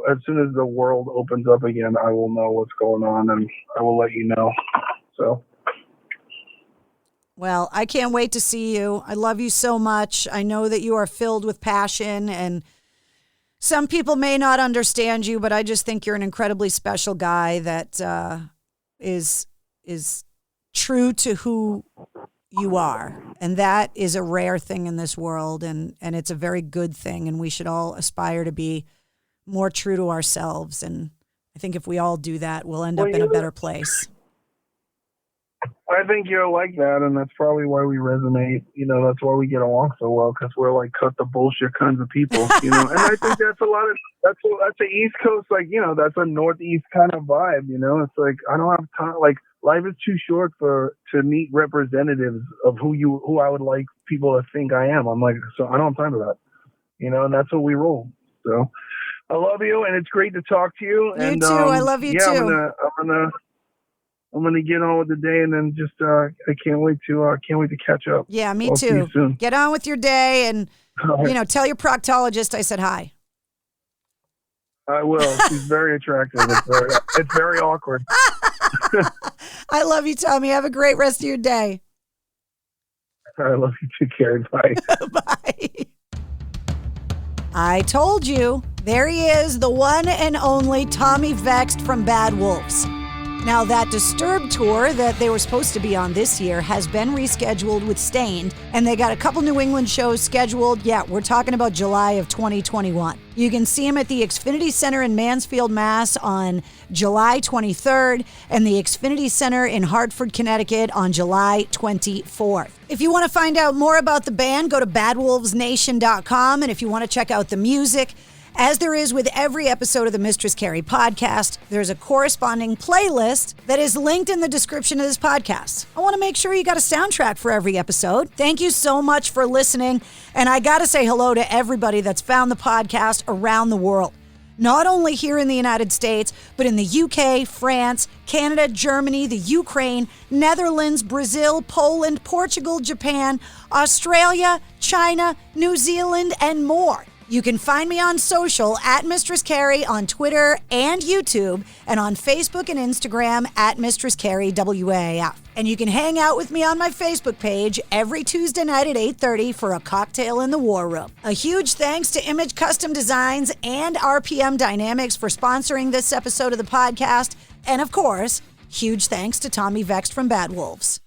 as soon as the world opens up again, I will know what's going on, and I will let you know. So. Well, I can't wait to see you. I love you so much. I know that you are filled with passion, and some people may not understand you, but I just think you're an incredibly special guy that is true to who you are. And that is a rare thing in this world, and it's a very good thing, and we should all aspire to be more true to ourselves. And I think if we all do that, we'll end up in a better place. I think you're like that, and that's probably why we resonate. That's why we get along so well, because we're like cut the bullshit kinds of people. And I think that's that's the East Coast, that's a Northeast kind of vibe. It's like I don't have time. Like life is too short to meet representatives of who I would like people to think I am. I'm like, so I don't have time for that. And that's what we roll. So I love you, and it's great to talk to you. You too. I love you too. I'm gonna get on with the day, and then just I can't wait to catch up. Yeah, me I'll too. See you soon. Get on with your day, and tell your proctologist I said hi. I will. She's very attractive. It's very awkward. I love you, Tommy. Have a great rest of your day. I love you too, Carrie. Bye. Bye. I told you. There he is, the one and only Tommy Vext from Bad Wolves. Now, that Disturbed tour that they were supposed to be on this year has been rescheduled with Stained, and they got a couple New England shows scheduled. Yeah, we're talking about July of 2021. You can see him at the Xfinity Center in Mansfield, Mass. on July 23rd, and the Xfinity Center in Hartford, Connecticut on July 24th. If you want to find out more about the band, go to badwolvesnation.com, and if you want to check out the music, as there is with every episode of the Mistress Carrie podcast, there's a corresponding playlist that is linked in the description of this podcast. I want to make sure you got a soundtrack for every episode. Thank you so much for listening. And I got to say hello to everybody that's found the podcast around the world. Not only here in the United States, but in the UK, France, Canada, Germany, the Ukraine, Netherlands, Brazil, Poland, Portugal, Japan, Australia, China, New Zealand, and more. You can find me on social at Mistress Carrie on Twitter and YouTube, and on Facebook and Instagram at Mistress Carrie WAF. And you can hang out with me on my Facebook page every Tuesday night at 8:30 for a cocktail in the war room. A huge thanks to Image Custom Designs and RPM Dynamics for sponsoring this episode of the podcast. And of course, huge thanks to Tommy Vext from Bad Wolves.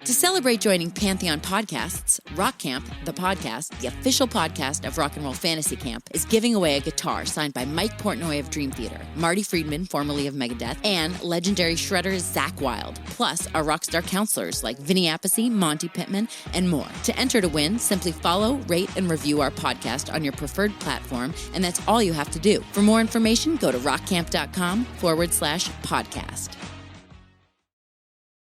To celebrate joining Pantheon Podcasts, Rock Camp, the podcast, the official podcast of Rock and Roll Fantasy Camp, is giving away a guitar signed by Mike Portnoy of Dream Theater, Marty Friedman, formerly of Megadeth, and legendary shredder Zakk Wylde, plus our rockstar counselors like Vinny Appice, Monty Pittman, and more. To enter to win, simply follow, rate, and review our podcast on your preferred platform, and that's all you have to do. For more information, go to rockcamp.com/podcast.